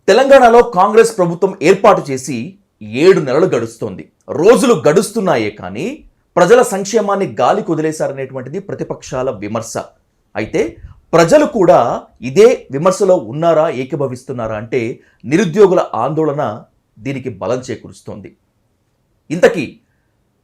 తెలంగాణలో కాంగ్రెస్ ప్రభుత్వం ఏర్పాటు చేసి 7 నెలలు గడుస్తోంది. రోజులు గడుస్తున్నాయే కానీ ప్రజల సంక్షేమాన్ని గాలి కుదిలేశారనేటువంటిది ప్రతిపక్షాల విమర్శ. అయితే ప్రజలు కూడా ఇదే విమర్శలో ఉన్నారా, ఏకీభవిస్తున్నారా అంటే నిరుద్యోగుల ఆందోళన దీనికి బలం చేకూరుస్తోంది. ఇంతకీ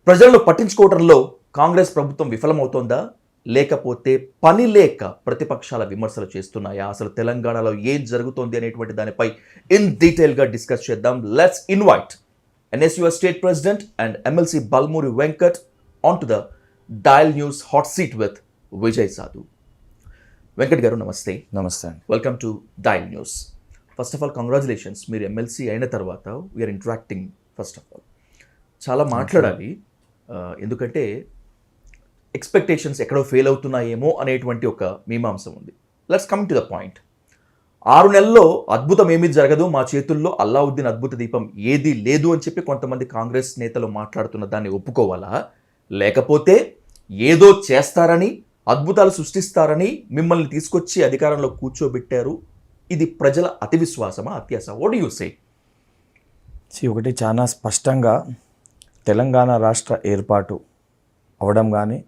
ప్రజలను పట్టించుకోవడంలో కాంగ్రెస్ ప్రభుత్వం విఫలమవుతోందా, లేకపోతే పని లేక ప్రతిపక్షాల విమర్శలు చేస్తున్నాయా? అసలు తెలంగాణలో ఏం జరుగుతోంది అనేటువంటి దానిపై ఇన్ డీటెయిల్గా డిస్కస్ చేద్దాం. Let's invite NSUS state president and MLC Balmoori Venkat on to the dial news hot seat with Vijay Sadhu. Venkat garu నమస్తే. నమస్తే అండి. Welcome to dial news. First of all congratulations, మీరు MLC అయిన తర్వాత we are interacting. First of all చాలా మాట్లాడాలి, ఎందుకంటే ఎక్స్పెక్టేషన్స్ ఎక్కడో ఫెయిల్ అవుతున్నాయేమో అనేటువంటి ఒక మీమాంస ఉంది. Let's come to the point. 6 నెలల్లో అద్భుతం ఏమీ జరగదు, మా చేతుల్లో అల్లావుద్దీన్ అద్భుత దీపం ఏదీ లేదు అని చెప్పి కొంతమంది కాంగ్రెస్ నేతలు మాట్లాడుతున్న దాన్ని ఒప్పుకోవాలా, లేకపోతే ఏదో చేస్తారని, అద్భుతాలు సృష్టిస్తారని మిమ్మల్ని తీసుకొచ్చి అధికారంలో కూర్చోబెట్టారు, ఇది ప్రజల అతి విశ్వాసమా, అత్యాస? What do you say? ఒకటి చాలా స్పష్టంగా తెలంగాణ రాష్ట్ర ఏర్పాటు అవడం కానీ,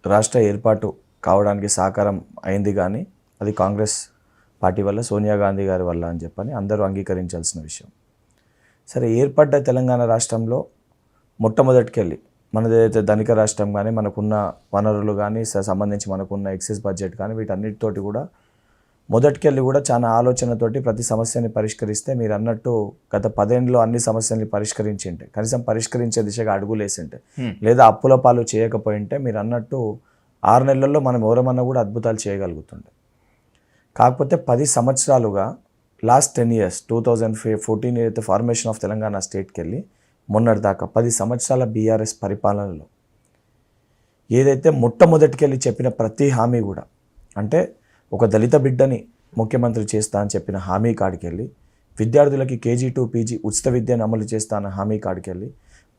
రాష్ట్ర ఏర్పాటు కావడానికి సహకారం అయింది కానీ అది కాంగ్రెస్ పార్టీ వల్ల, సోనియా గాంధీ గారి వల్ల అని చెప్పని అందరూ అంగీకరించాల్సిన విషయం. సరే, ఏర్పడ్డ తెలంగాణ రాష్ట్రంలో మొట్టమొదటికెళ్ళి మనదైతే ధనిక రాష్ట్రం కానీ, మనకున్న వనరులు కానీ, సంబంధించి మనకున్న ఎక్సైజ్ బడ్జెట్ కానీ, వీటన్నిటితోటి కూడా మొదటికెళ్ళి కూడా చాలా ఆలోచనతోటి ప్రతి సమస్యని పరిష్కరిస్తే, మీరు అన్నట్టు గత 10 ఏళ్ళలో అన్ని సమస్యల్ని పరిష్కరించింటే, కనీసం పరిష్కరించే దిశగా అడుగులేసింటే, లేదా అప్పుల పాలు చేయకపోయింటే, మీరు అన్నట్టు 6 నెలల్లో మనం ఎవరమన్నా కూడా అద్భుతాలు చేయగలుగుతుండే. కాకపోతే 10 సంవత్సరాలుగా లాస్ట్ 10 years 2014 ఏదైతే ఫార్మేషన్ ఆఫ్ తెలంగాణ స్టేట్కి వెళ్ళి మొన్నటిదాకా 10 సంవత్సరాల బీఆర్ఎస్ పరిపాలనలో ఏదైతే మొట్టమొదటికెళ్ళి చెప్పిన ప్రతి హామీ కూడా, అంటే ఒక దళిత బిడ్డని ముఖ్యమంత్రి చేస్తా అని చెప్పిన హామీ కాడికి వెళ్ళి, విద్యార్థులకి KG to PG ఉచిత విద్యను అమలు చేస్తా అన్న హామీ కాడికి వెళ్ళి,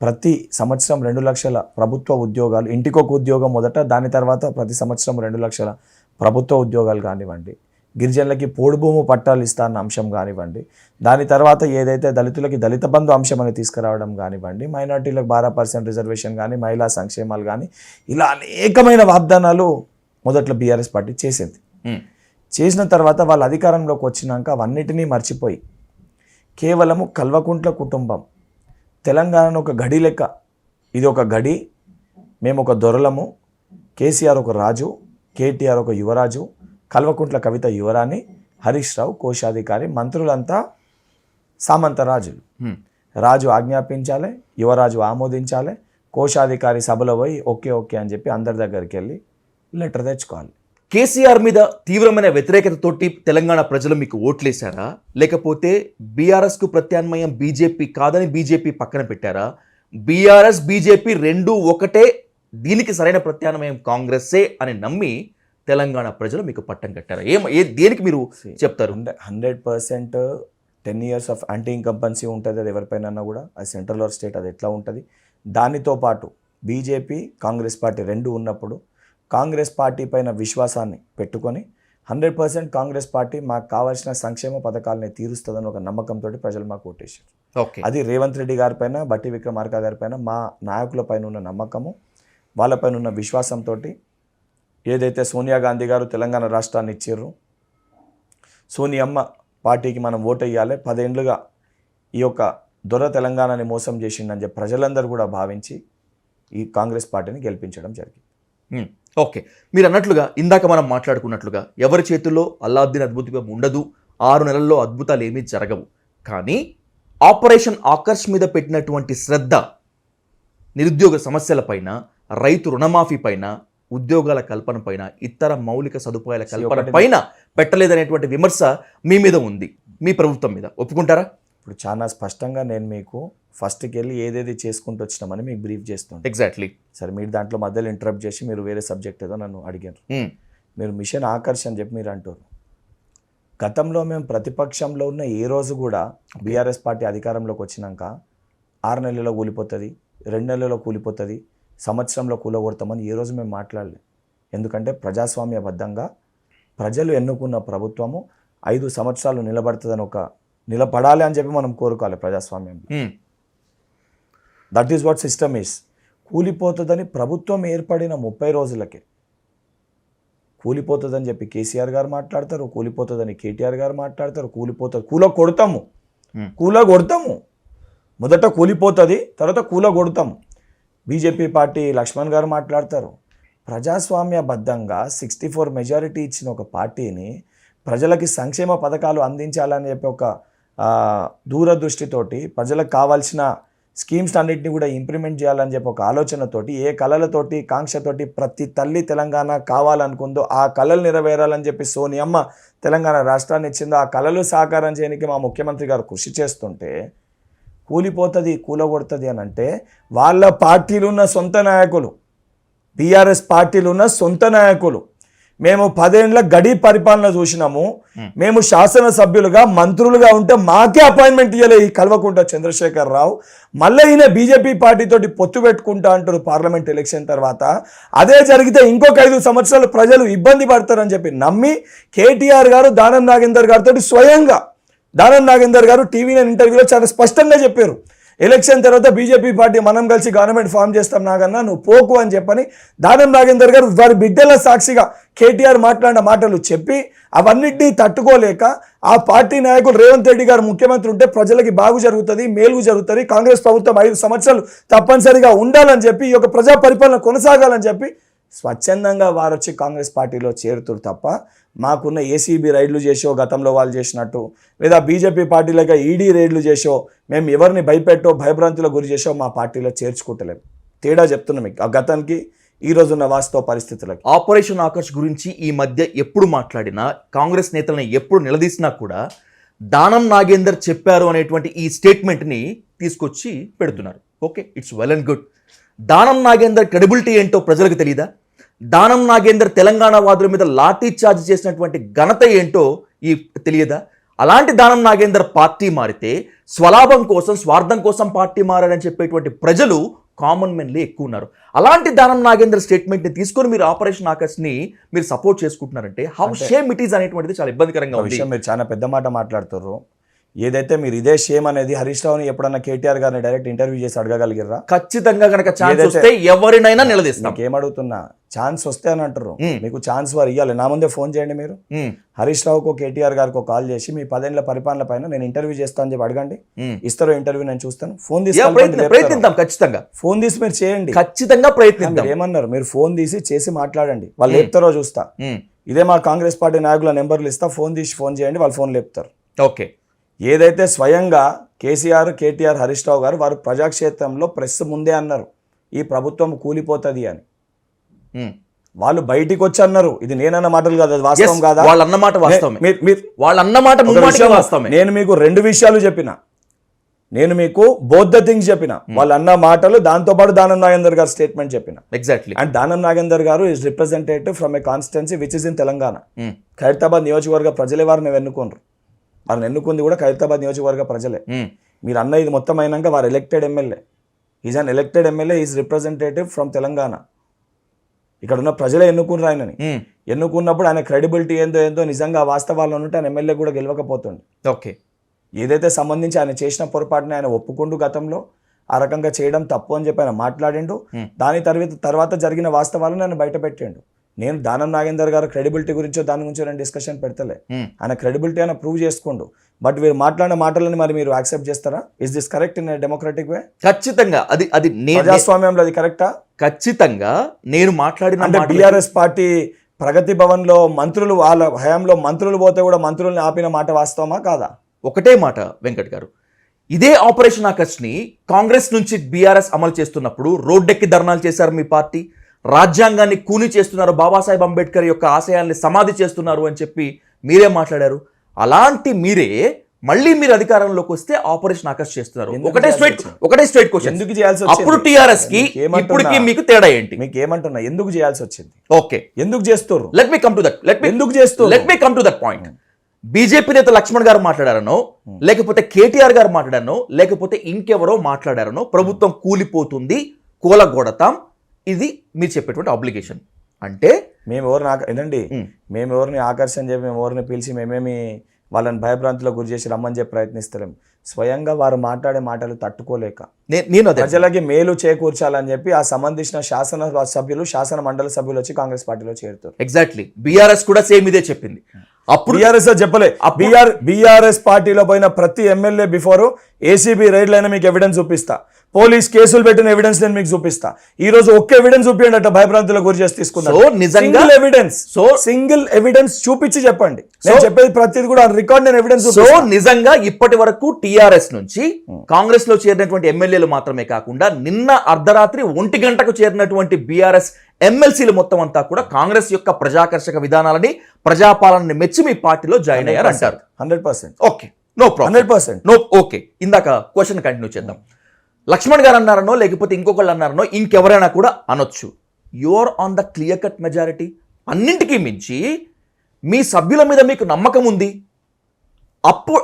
ప్రతి సంవత్సరం 2 లక్షల ప్రభుత్వ ఉద్యోగాలు, ఇంటికొక ఉద్యోగం మొదట, దాని తర్వాత ప్రతి సంవత్సరం 2 లక్షల ప్రభుత్వ ఉద్యోగాలు కానివ్వండి, గిరిజనులకి పోడు భూము పట్టాలు ఇస్తా అన్న అంశం కానివ్వండి, దాని తర్వాత ఏదైతే దళితులకి దళిత బంధు అంశం అని తీసుకురావడం కానివ్వండి, మైనార్టీలకు 12% రిజర్వేషన్ కానీ, మహిళా సంక్షేమాలు కానీ, ఇలా అనేకమైన వాగ్దానాలు మొదట్లో బీఆర్ఎస్ పార్టీ చేసింది. చేసిన తర్వాత వాళ్ళు అధికారంలోకి వచ్చినాక అవన్నిటినీ మర్చిపోయి కేవలము కల్వకుంట్ల కుటుంబం తెలంగాణను ఒక గడి లెక్క, ఇది ఒక గడి, మేము ఒక దొరలము, కేసీఆర్ ఒక రాజు, కేటీఆర్ ఒక యువరాజు, కల్వకుంట్ల కవిత యువరాణి, హరీష్ రావు కోశాధికారి, మంత్రులంతా సామంతరాజులు. రాజు ఆజ్ఞాపించాలి, యువరాజు ఆమోదించాలి, కోశాధికారి సభలో పోయి ఓకే ఓకే అని చెప్పి అందరి దగ్గరికి వెళ్ళి లెటర్ తెచ్చుకోవాలి. కేసీఆర్ మీద తీవ్రమైన వ్యతిరేకతతోటి తెలంగాణ ప్రజలు మీకు ఓట్లేశారా, లేకపోతే బీఆర్ఎస్కు ప్రత్యామ్నాయం బీజేపీ కాదని బీజేపీ పక్కన పెట్టారా? బీఆర్ఎస్ బీజేపీ రెండూ ఒకటే, దీనికి సరైన ప్రత్యామ్నాయం కాంగ్రెస్సే అని నమ్మి తెలంగాణ ప్రజలు మీకు పట్టం కట్టారా? దేనికి మీరు చెప్తారు? 100% 10 years ఆఫ్ యాంటీ ఇన్కంపెన్సీ ఉంటుంది, అది ఎవరిపైన కూడా, అది సెంట్రల్ ఆర్ స్టేట్, అది ఎట్లా ఉంటుంది. దానితో పాటు బీజేపీ కాంగ్రెస్ పార్టీ రెండు ఉన్నప్పుడు కాంగ్రెస్ పార్టీ పైన విశ్వాసాన్ని పెట్టుకొని 100% కాంగ్రెస్ పార్టీ మాకు కావాల్సిన సంక్షేమ పథకాలని తీరుస్తుందని ఒక నమ్మకంతో ప్రజలు మాకు ఓటేశారు. అది రేవంత్ రెడ్డి గారి పైన, బట్టి విక్రమార్క గారి పైన, మా నాయకుల పైన ఉన్న నమ్మకము, వాళ్ళపైన ఉన్న విశ్వాసంతో ఏదైతే సోనియా గాంధీ గారు తెలంగాణ రాష్ట్రాన్ని ఇచ్చారు, సోనియమ్మ పార్టీకి మనం ఓటు వేయాలి, 10 ఏళ్ళుగా ఈ యొక్క దొర తెలంగాణని మోసం చేసిండని చెప్పి ప్రజలందరూ కూడా భావించి ఈ కాంగ్రెస్ పార్టీని గెలిపించడం జరిగింది. ఓకే, మీరు అన్నట్లుగా, ఇందాక మనం మాట్లాడుకున్నట్లుగా, ఎవరి చేతుల్లో అల్లావుద్దీన్ అద్భుతం ఉండదు, 6 నెలల్లో అద్భుతాలు ఏమీ జరగవు. కానీ ఆపరేషన్ ఆకర్ష్ మీద పెట్టినటువంటి శ్రద్ధ నిరుద్యోగ సమస్యలపైన, రైతు రుణమాఫీ పైన, ఉద్యోగాల కల్పన పైన, ఇతర మౌలిక సదుపాయాల కల్పన పైన పెట్టలేదనేటువంటి విమర్శ మీ మీద ఉంది, మీ ప్రభుత్వం మీద. ఒప్పుకుంటారా? ఇప్పుడు చాలా స్పష్టంగా నేను మీకు ఫస్ట్కి వెళ్ళి ఏదేది చేసుకుంటూ వచ్చినామని మీకు బ్రీఫ్ చేస్తాను. ఎగ్జాక్ట్లీ. సరే, మీరు దాంట్లో మధ్యలో ఇంటరప్ట్ చేసి మీరు వేరే సబ్జెక్ట్ ఏదో నన్ను అడిగారు. మీరు మిషన్ ఆకర్ష్ అని చెప్పి మీరు అంటారు. గతంలో మేము ప్రతిపక్షంలో ఉన్న ఏ రోజు కూడా బీఆర్ఎస్ పార్టీ అధికారంలోకి వచ్చినాక 6 నెలల్లో కూలిపోతుంది, 2 నెలల్లో కూలిపోతుంది, సంవత్సరంలో కూలగొడతామని ఏ రోజు మేము మాట్లాడలేదు. ఎందుకంటే ప్రజాస్వామ్యబద్ధంగా ప్రజలు ఎన్నుకున్న ప్రభుత్వము 5 సంవత్సరాలు నిలబడుతుందని ఒక నిలబడాలి అని చెప్పి మనం కోరుకోవాలి ప్రజాస్వామ్యం. That is what system is. కూలిపోతుందని ప్రభుత్వం ఏర్పడిన 30 రోజులకే కూలిపోతుందని చెప్పి కేసీఆర్ గారు మాట్లాడతారు, కూలిపోతుందని కేటీఆర్ గారు మాట్లాడతారు, కూలగొడతాము. మొదట కూలిపోతుంది, తర్వాత కూలగొడతాము. బీజేపీ పార్టీ లక్ష్మణ్ గారు మాట్లాడతారు. ప్రజాస్వామ్యబద్ధంగా 64 మెజారిటీ ఇచ్చిన ఒక పార్టీని ప్రజలకి సంక్షేమ పథకాలు అందించాలని చెప్పి ఒక దూరదృష్టితోటి ప్రజలకు కావాల్సిన స్కీమ్స్ అన్నింటినీ కూడా ఇంప్లిమెంట్ చేయాలని చెప్పి ఒక ఆలోచనతోటి, ఏ కళలతోటి కాంక్షతోటి ప్రతి తల్లి తెలంగాణ కావాలనుకుందో ఆ కళలు నెరవేరాలని చెప్పి సోనియమ్మ తెలంగాణ రాష్ట్రాన్ని ఇచ్చిందో ఆ కళలు సాకారం చేయడానికి మా ముఖ్యమంత్రి గారు కృషి చేస్తుంటే కూలగొడుతుంది అని అంటే వాళ్ళ పార్టీలు ఉన్న సొంత నాయకులు, బీఆర్ఎస్ పార్టీలు ఉన్న సొంత నాయకులు, మేము 10 ఏళ్ల గడి పరిపాలన చూసినాము, మేము శాసనసభ్యులుగా మంత్రులుగా ఉంటే మాకే అపాయింట్మెంట్ ఇవ్వలే ఈ కల్వకుంట్ల చంద్రశేఖర్ రావు. మళ్ళీ ఈయన బీజేపీ పార్టీతోటి పొత్తు పెట్టుకుంటా అంటారు పార్లమెంట్ ఎలక్షన్ తర్వాత. అదే జరిగితే ఇంకొక 5 సంవత్సరాలు ప్రజలు ఇబ్బంది పడతారని చెప్పి నమ్మి కేటీఆర్ గారు దానం నాగేందర్ గారితో స్వయంగా దానం నాగేందర్ గారు టీవీ9 ఇంటర్వ్యూలో చాలా స్పష్టంగా చెప్పారు, ఎలక్షన్ తర్వాత బీజేపీ పార్టీ మనం కలిసి గవర్నమెంట్ ఫామ్ చేస్తాం నాగన్నా, నువ్వు పోకు అని చెప్పని దానం నాగేందర్ గారు వారి బిడ్డల సాక్షిగా కేటీఆర్ మాట్లాడిన మాటలు చెప్పి అవన్నిటినీ తట్టుకోలేక ఆ పార్టీ నాయకులు రేవంత్ రెడ్డి గారు ముఖ్యమంత్రి ఉంటే ప్రజలకి బాగు జరుగుతుంది, మేలు జరుగుతుంది, కాంగ్రెస్ ప్రభుత్వం 5 సంవత్సరాలు తప్పనిసరిగా ఉండాలని చెప్పి ఈ యొక్క ప్రజా పరిపాలన కొనసాగాలని చెప్పి స్వచ్ఛందంగా వారు వచ్చి కాంగ్రెస్ పార్టీలో చేరుతారు తప్ప మాకున్న ఏసీబీ రైడ్లు చేసో గతంలో వాళ్ళు చేసినట్టు, లేదా బీజేపీ పార్టీలుగా ఈడీ రైడ్లు చేసో మేము ఎవరిని భయపెట్టో భయభ్రాంతులకు గురి చేసో మా పార్టీలో చేర్చుకుంటలేము. తేడా చెప్తున్నాం మీకు ఆ గతానికి ఈ రోజున్న వాస్తవ పరిస్థితులకి. ఆపరేషన్ ఆకర్ష్ గురించి ఈ మధ్య ఎప్పుడు మాట్లాడినా, కాంగ్రెస్ నేతలను ఎప్పుడు నిలదీసినా కూడా దానం నాగేందర్ చెప్పారు అనేటువంటి ఈ స్టేట్మెంట్ని తీసుకొచ్చి పెడుతున్నారు. Okay, it's well and good. Danam Nagender credibility ఏంటో ప్రజలకు తెలియదా? దానం నాగేందర్ తెలంగాణ వాదుల మీద లాఠీ చార్జ్ చేసినటువంటి ఘనత ఏంటో తెలియదా? అలాంటి దానం నాగేందర్ పార్టీ మారితే స్వలాభం కోసం, స్వార్థం కోసం పార్టీ మారాడని చెప్పేటువంటి ప్రజలు కామన్ మెన్లే ఎక్కువ ఉన్నారు. అలాంటి దానం నాగేందర్ స్టేట్మెంట్ని తీసుకొని మీరు ఆపరేషన్ ఆకర్ష్ని మీరు సపోర్ట్ చేసుకుంటున్నారంటే హౌ షేమ్ ఇట్ ఈస్ అనేటువంటిది చాలా ఇబ్బందికరంగా ఉంది. మీరు చాలా పెద్ద మాట మాట్లాడుతున్నారు. ఏదైతే మీరు ఇదే షేమ్ అనేది హరీష్ రావుని ఎప్పుడన్నా కేటీఆర్ గారిని డైరెక్ట్ ఇంటర్వ్యూ చేసి అడగగలిగిరా? ఖచ్చితంగా కనుక ఛాన్స్ వస్తే ఎవరినైనా నిలదీస్తాం. ఏమడుగుతున్నా, ఛాన్స్ వస్తే అని అంటారు, మీకు ఛాన్స్ వారు ఇవ్వాలి. నా ముందే ఫోన్ చేయండి మీరు, హరీష్ రావుకో కేటీఆర్ గారికి కాల్ చేసి మీ 10 ఏళ్ల పరిపాలన పైన నేను ఇంటర్వ్యూ చేస్తాను అని చెప్పి అడగండి. ఇస్తారో ఇంటర్వ్యూ, నేను చూస్తాను. ఫోన్ తీసి ప్రయత్నిద్దాం, ఖచ్చితంగా ఫోన్ తీసి మీరు చేయండి, ఖచ్చితంగా ప్రయత్నిద్దాం. ఏమన్నారు మీరు ఫోన్ తీసి చేసి మాట్లాడండి, వాళ్ళు లేపుతారో చూస్తా. ఇదే మా కాంగ్రెస్ పార్టీ నాయకుల నెంబర్లు ఇస్తా, ఫోన్ తీసి ఫోన్ చేయండి, వాళ్ళు ఫోన్ లేపుతారు. ఓకే. ఏదైతే స్వయంగా కేసీఆర్, కేటీఆర్, హరీష్ రావు గారు వారు ప్రజాక్షేత్రంలో ప్రెస్ ముందే అన్నారు ఈ ప్రభుత్వం కూలిపోతుంది అని. వాళ్ళు బయటికి వచ్చి అన్నారు, ఇది నేనన్న మాటలు కాదు, వాస్తవం కాదా? వాళ్ళన్నమాట వాస్తవమే. వాళ్ళన్నమాట వాస్తవమే. నేను మీకు 2 విషయాలు చెప్పిన, నేను మీకు బోత్ ద థింగ్స్ చెప్పిన. వాళ్ళు అన్న మాటలు, దాంతోపాటు దానం నాగేందర్ గారు స్టేట్మెంట్ చెప్పిన. ఎగ్జాక్ట్లీ. అండ్ దానం నాగేందర్ గారు is representative from A constituency which is in Telangana. Khairatabad నియోజకవర్గ ప్రజలే వారిని ఎన్నుకోండ్రు. వారిని ఎన్నుకుంది కూడా ఖైరతాబాద్ నియోజకవర్గ ప్రజలే. మీరు అన్న ఇది మొత్తం అయినాక వారు elected MLA, is an elected MLA, is representative from Telangana. ఇక్కడ ఉన్న ప్రజలే ఎన్నుకున్నారు ఆయనని. ఎన్నుకున్నప్పుడు ఆయన క్రెడిబిలిటీ ఏందో నిజంగా వాస్తవాల్లో ఉంటే ఆయన ఎమ్మెల్యే కూడా గెలవకపోతుంది. ఓకే. ఏదైతే సంబంధించి ఆయన చేసిన పొరపాటుని ఆయన ఒప్పుకుంటూ గతంలో ఆ రకంగా చేయడం తప్పు అని చెప్పి ఆయన మాట్లాడిండు. దాని తర్వాత జరిగిన వాస్తవాలను ఆయన బయట పెట్టిండు. నేను దానం నాగేందర్ గారు క్రెడిబిలిటీ గురించో దాని గురించో నేను డిస్కషన్ పెడతలే. ఆయన క్రెడిబిలిటీ ఆయన ప్రూవ్ చేసుకోండు. బట్ మీరు మాట్లాడిన మాటలని మరి మీరు యాక్సెప్ట్ చేస్తారా? Is this correct in democratic వే? ఖచ్చితంగా అది ప్రజాస్వామ్యంలో అది కరెక్టా? ఖచ్చితంగా నేను మాట్లాడిన అంటే బీఆర్ఎస్ పార్టీ ప్రగతి భవన్ లో మంత్రులు, వాళ్ళ హయాంలో మంత్రులు పోతే కూడా మంత్రుల్ని ఆపిన మాట వాస్తవమా కాదా? ఒకటే మాట వెంకట్ గారు, ఇదే ఆపరేషన్ ఆకర్ష్ని కాంగ్రెస్ నుంచి బీఆర్ఎస్ అమలు చేస్తున్నప్పుడు రోడ్డెక్కి ధర్నాలు చేశారు మీ పార్టీ. రాజ్యాంగాన్ని కూని చేస్తున్నారు, బాబాసాహెబ్ అంబేద్కర్ యొక్క ఆశయాల్ని సమాధి చేస్తున్నారు అని చెప్పి మీరే మాట్లాడారు. అలాంటి మీరే మళ్ళీ మీరు అధికారంలోకి వస్తే ఆపరేషన్ ఆకర్ష్ చేస్తున్నారు. ఒకటే స్ట్రైట్ క్వశ్చన్, ఎందుకు చేయాల్సి వచ్చింది? అప్పుడు టీఆర్ఎస్ కి ఇప్పటికి మీకు తేడా ఏంటి? మీకు ఏమంటున్నా, ఎందుకు చేయాల్సి వచ్చింది? ఓకే, ఎందుకు చేస్తారు? Let me come to that point. BJP నేత లక్ష్మణ్ గారు మాట్లాడారనో, లేకపోతే కేటీఆర్ గారు మాట్లాడారనో, లేకపోతే ఇంకెవరో మాట్లాడారనో ప్రభుత్వం కూలిపోతుంది, కూలగొడతాం, ఇది మీరు చెప్పేటువంటి ఆబ్లిగేషన్. అంటే మేము ఎవరిని ఆకర్షణ చెప్పి మేము ఎవరిని పిలిచి మేమేమి వాళ్ళని భయభ్రాంతులకు గురి చేసి రమ్మని చెప్పి ప్రయత్నిస్తలేం. స్వయంగా వారు మాట్లాడే మాటలు తట్టుకోలేక నేను అదే ప్రజలకి మేలు చేకూర్చాలని చెప్పి ఆ సంబంధించిన శాసన సభ్యులు, శాసన మండలి సభ్యులు వచ్చి కాంగ్రెస్ పార్టీలో చేరుతారు. ఎగ్జాక్ట్లీ బీఆర్ఎస్ కూడా సేమ్ ఇదే చెప్పింది. అప్పుడు బీఆర్ఎస్ చెప్పలే, బీఆర్ఎస్ పార్టీలో పోయిన ప్రతి ఎమ్మెల్యే బిఫోర్ ఏసీబీ రైడ్లైనా మీకు ఎవిడెన్స్ చూపిస్తా, పోలీస్ కేసులు పెట్టిన ఎవిడెన్స్ నేను మీకు చూపిస్తా. ఈ రోజు ఒక్క ఎవిడెన్స్ చూపించండి అట్లా భయభ్రాంతులకు గురి చేసి తీసుకున్నారు. సింగిల్ ఎవిడెన్స్ చూపించి చెప్పండి. నేను చెప్పేది ప్రతిది కూడా రికార్డ్ నేను ఎవిడెన్స్. సో నిజంగా ఇప్పటి వరకు టీఆర్ఎస్ నుంచి కాంగ్రెస్ లో చేరినటువంటి ఎమ్మెల్యేలు మాత్రమే కాకుండా నిన్న అర్ధరాత్రి 1 గంటకు చేరినటువంటి బీఆర్ఎస్ ఎమ్మెల్సీలు మొత్తం అంతా కూడా కాంగ్రెస్ యొక్క ప్రజాకర్షక విధానాలని, ప్రజాపాలనని మెచ్చి మీ పార్టీలో జాయిన్ అయ్యారు అంటారు. 100%. Okay, no problem. 100%. No okay. ఇందాక క్వశ్చన్ కంటిన్యూ చేద్దాం. లక్ష్మణ్ గారు అన్నారనో లేకపోతే ఇంకొకళ్ళు అన్నారనో ఇంకెవరైనా కూడా అనొచ్చు, your on the clear cut majority. అన్నింటికీ మించి మీ సభ్యుల మీద మీకు నమ్మకం ఉంది. అప్పుడు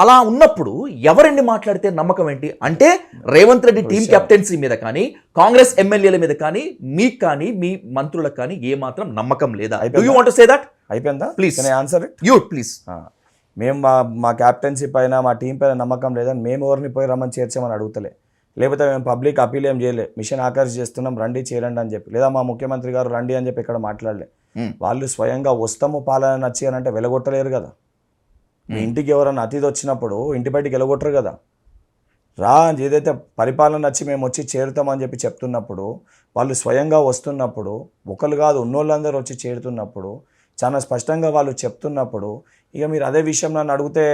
అలా ఉన్నప్పుడు ఎవరండి మాట్లాడితే నమ్మకం ఏంటి? అంటే రేవంత్ రెడ్డి టీం కెప్టెన్సీ మీద కానీ, కాంగ్రెస్ ఎమ్మెల్యేల మీద కానీ, మీకు కానీ, మీ మంత్రులకు కానీ ఏ మాత్రం నమ్మకం లేదా? Do you want to say that? అయిపోయిందా? Please answer it. You please. మేము మా క్యాప్టెన్సీ పైన, మా టీం పైన నమ్మకం లేదని మేము ఎవరిని పోయి రమ్మని చేర్చామని అడుగుతలే, లేకపోతే మేము పబ్లిక్ అపీల్ ఏం చేయలే, మిషన్ ఆకర్ష్ చేస్తున్నాం రండి చేరండి అని చెప్పి, లేదా మా ముఖ్యమంత్రి గారు రండి అని చెప్పి ఇక్కడ మాట్లాడలే. వాళ్ళు స్వయంగా వస్తాము పాలన నచ్చి అని అంటే వెలగొట్టలేరు కదా. మీ ఇంటికి ఎవరైనా అతిథి వచ్చినప్పుడు ఇంటి బయటికి వెలగొట్టరు కదా. ఏదైతే పరిపాలన నచ్చి మేము వచ్చి చేరుతామని చెప్పి చెప్తున్నప్పుడు, వాళ్ళు స్వయంగా వస్తున్నప్పుడు, ఒకరు కాదు ఉన్నోళ్ళందరూ వచ్చి చేరుతున్నప్పుడు, చాలా స్పష్టంగా వాళ్ళు చెప్తున్నప్పుడు, ఇక మీరు అదే విషయం నన్ను అడిగితే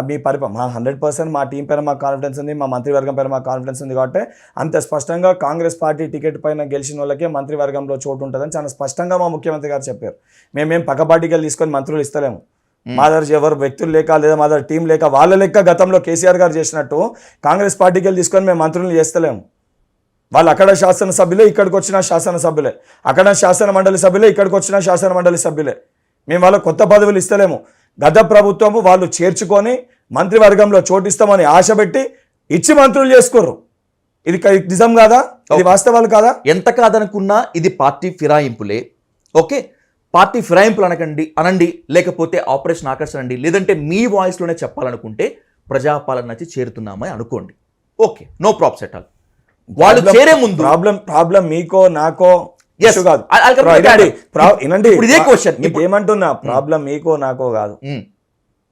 మీ మా 100% మా టీం పైన మాకు కాన్ఫిడెన్స్ ఉంది, మా మంత్రివర్గం పైన మాకు కాన్ఫిడెన్స్ ఉంది. కాబట్టి అంత స్పష్టంగా కాంగ్రెస్ పార్టీ టికెట్ పైన గెలిచిన వాళ్ళకే మంత్రివర్గంలో చోటు ఉంటుందని చాలా స్పష్టంగా మా ముఖ్యమంత్రి గారు చెప్పారు. మేమేం పక్క పార్టీకి వెళ్ళి తీసుకొని మంత్రులు ఇస్తలేము. మా దగ్గర ఎవరు వ్యక్తులు లేక, లేదా మా దగ్గర టీం లేక, వాళ్ళ లెక్క గతంలో కేసీఆర్ గారు చేసినట్టు కాంగ్రెస్ పార్టీకి వెళ్ళి తీసుకొని మేము మంత్రులు చేస్తలేము. వాళ్ళు అక్కడ శాసనసభ్యులే, ఇక్కడికి వచ్చిన శాసనసభ్యులే, అక్కడ శాసన మండలి సభ్యులే, ఇక్కడికి వచ్చిన శాసన మండలి సభ్యులే. మేము వాళ్ళ కొత్త పదవులు ఇస్తలేము. గత ప్రభుత్వము వాళ్ళు చేర్చుకొని మంత్రివర్గంలో చోటిస్తామని ఆశ పెట్టి ఇచ్చి మంత్రులు చేసుకోరు. ఇది నిజం కాదా? ఇది వాస్తవాలు కాదా? ఎంత కాదనుకున్నా ఇది పార్టీ ఫిరాయింపులే. ఓకే, పార్టీ ఫిరాయింపులు అనండి, లేకపోతే ఆపరేషన్ ఆకర్షణ అండి, లేదంటే మీ వాయిస్లోనే చెప్పాలనుకుంటే ప్రజాపాలన నచ్చి చేరుతున్నామని అనుకోండి. Okay, no probs at all. వాళ్ళు చేరే ముందు ప్రాబ్లం మీకో నాకో కాదు. ఏమంటున్నా, ప్రాబ్లం మీకో నాకో కాదు.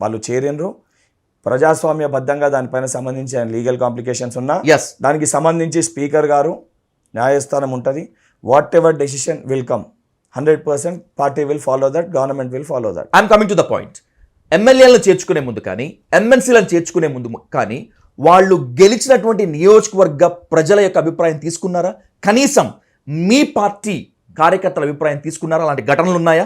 వాళ్ళు చేరినరు ప్రజాస్వామ్యబద్ధంగా, దానిపైన సంబంధించి లీగల్ కాంప్లికేషన్స్ ఉన్నా దానికి సంబంధించి స్పీకర్ గారు న్యాయస్థానం ఉంటుంది. What ever decision will come, 100% party will follow that, government will follow that. I'm coming to the point. ఎమ్మెల్యేలను చేర్చుకునే ముందు కానీ, ఎమ్మెల్సీలను చేర్చుకునే ముందు కానీ వాళ్ళు గెలిచినటువంటి నియోజకవర్గ ప్రజల యొక్క అభిప్రాయం తీసుకున్నారా? కనీసం మీ పార్టీ కార్యకర్తల అభిప్రాయం తీసుకున్నారా? అలాంటి ఘటనలు ఉన్నాయా?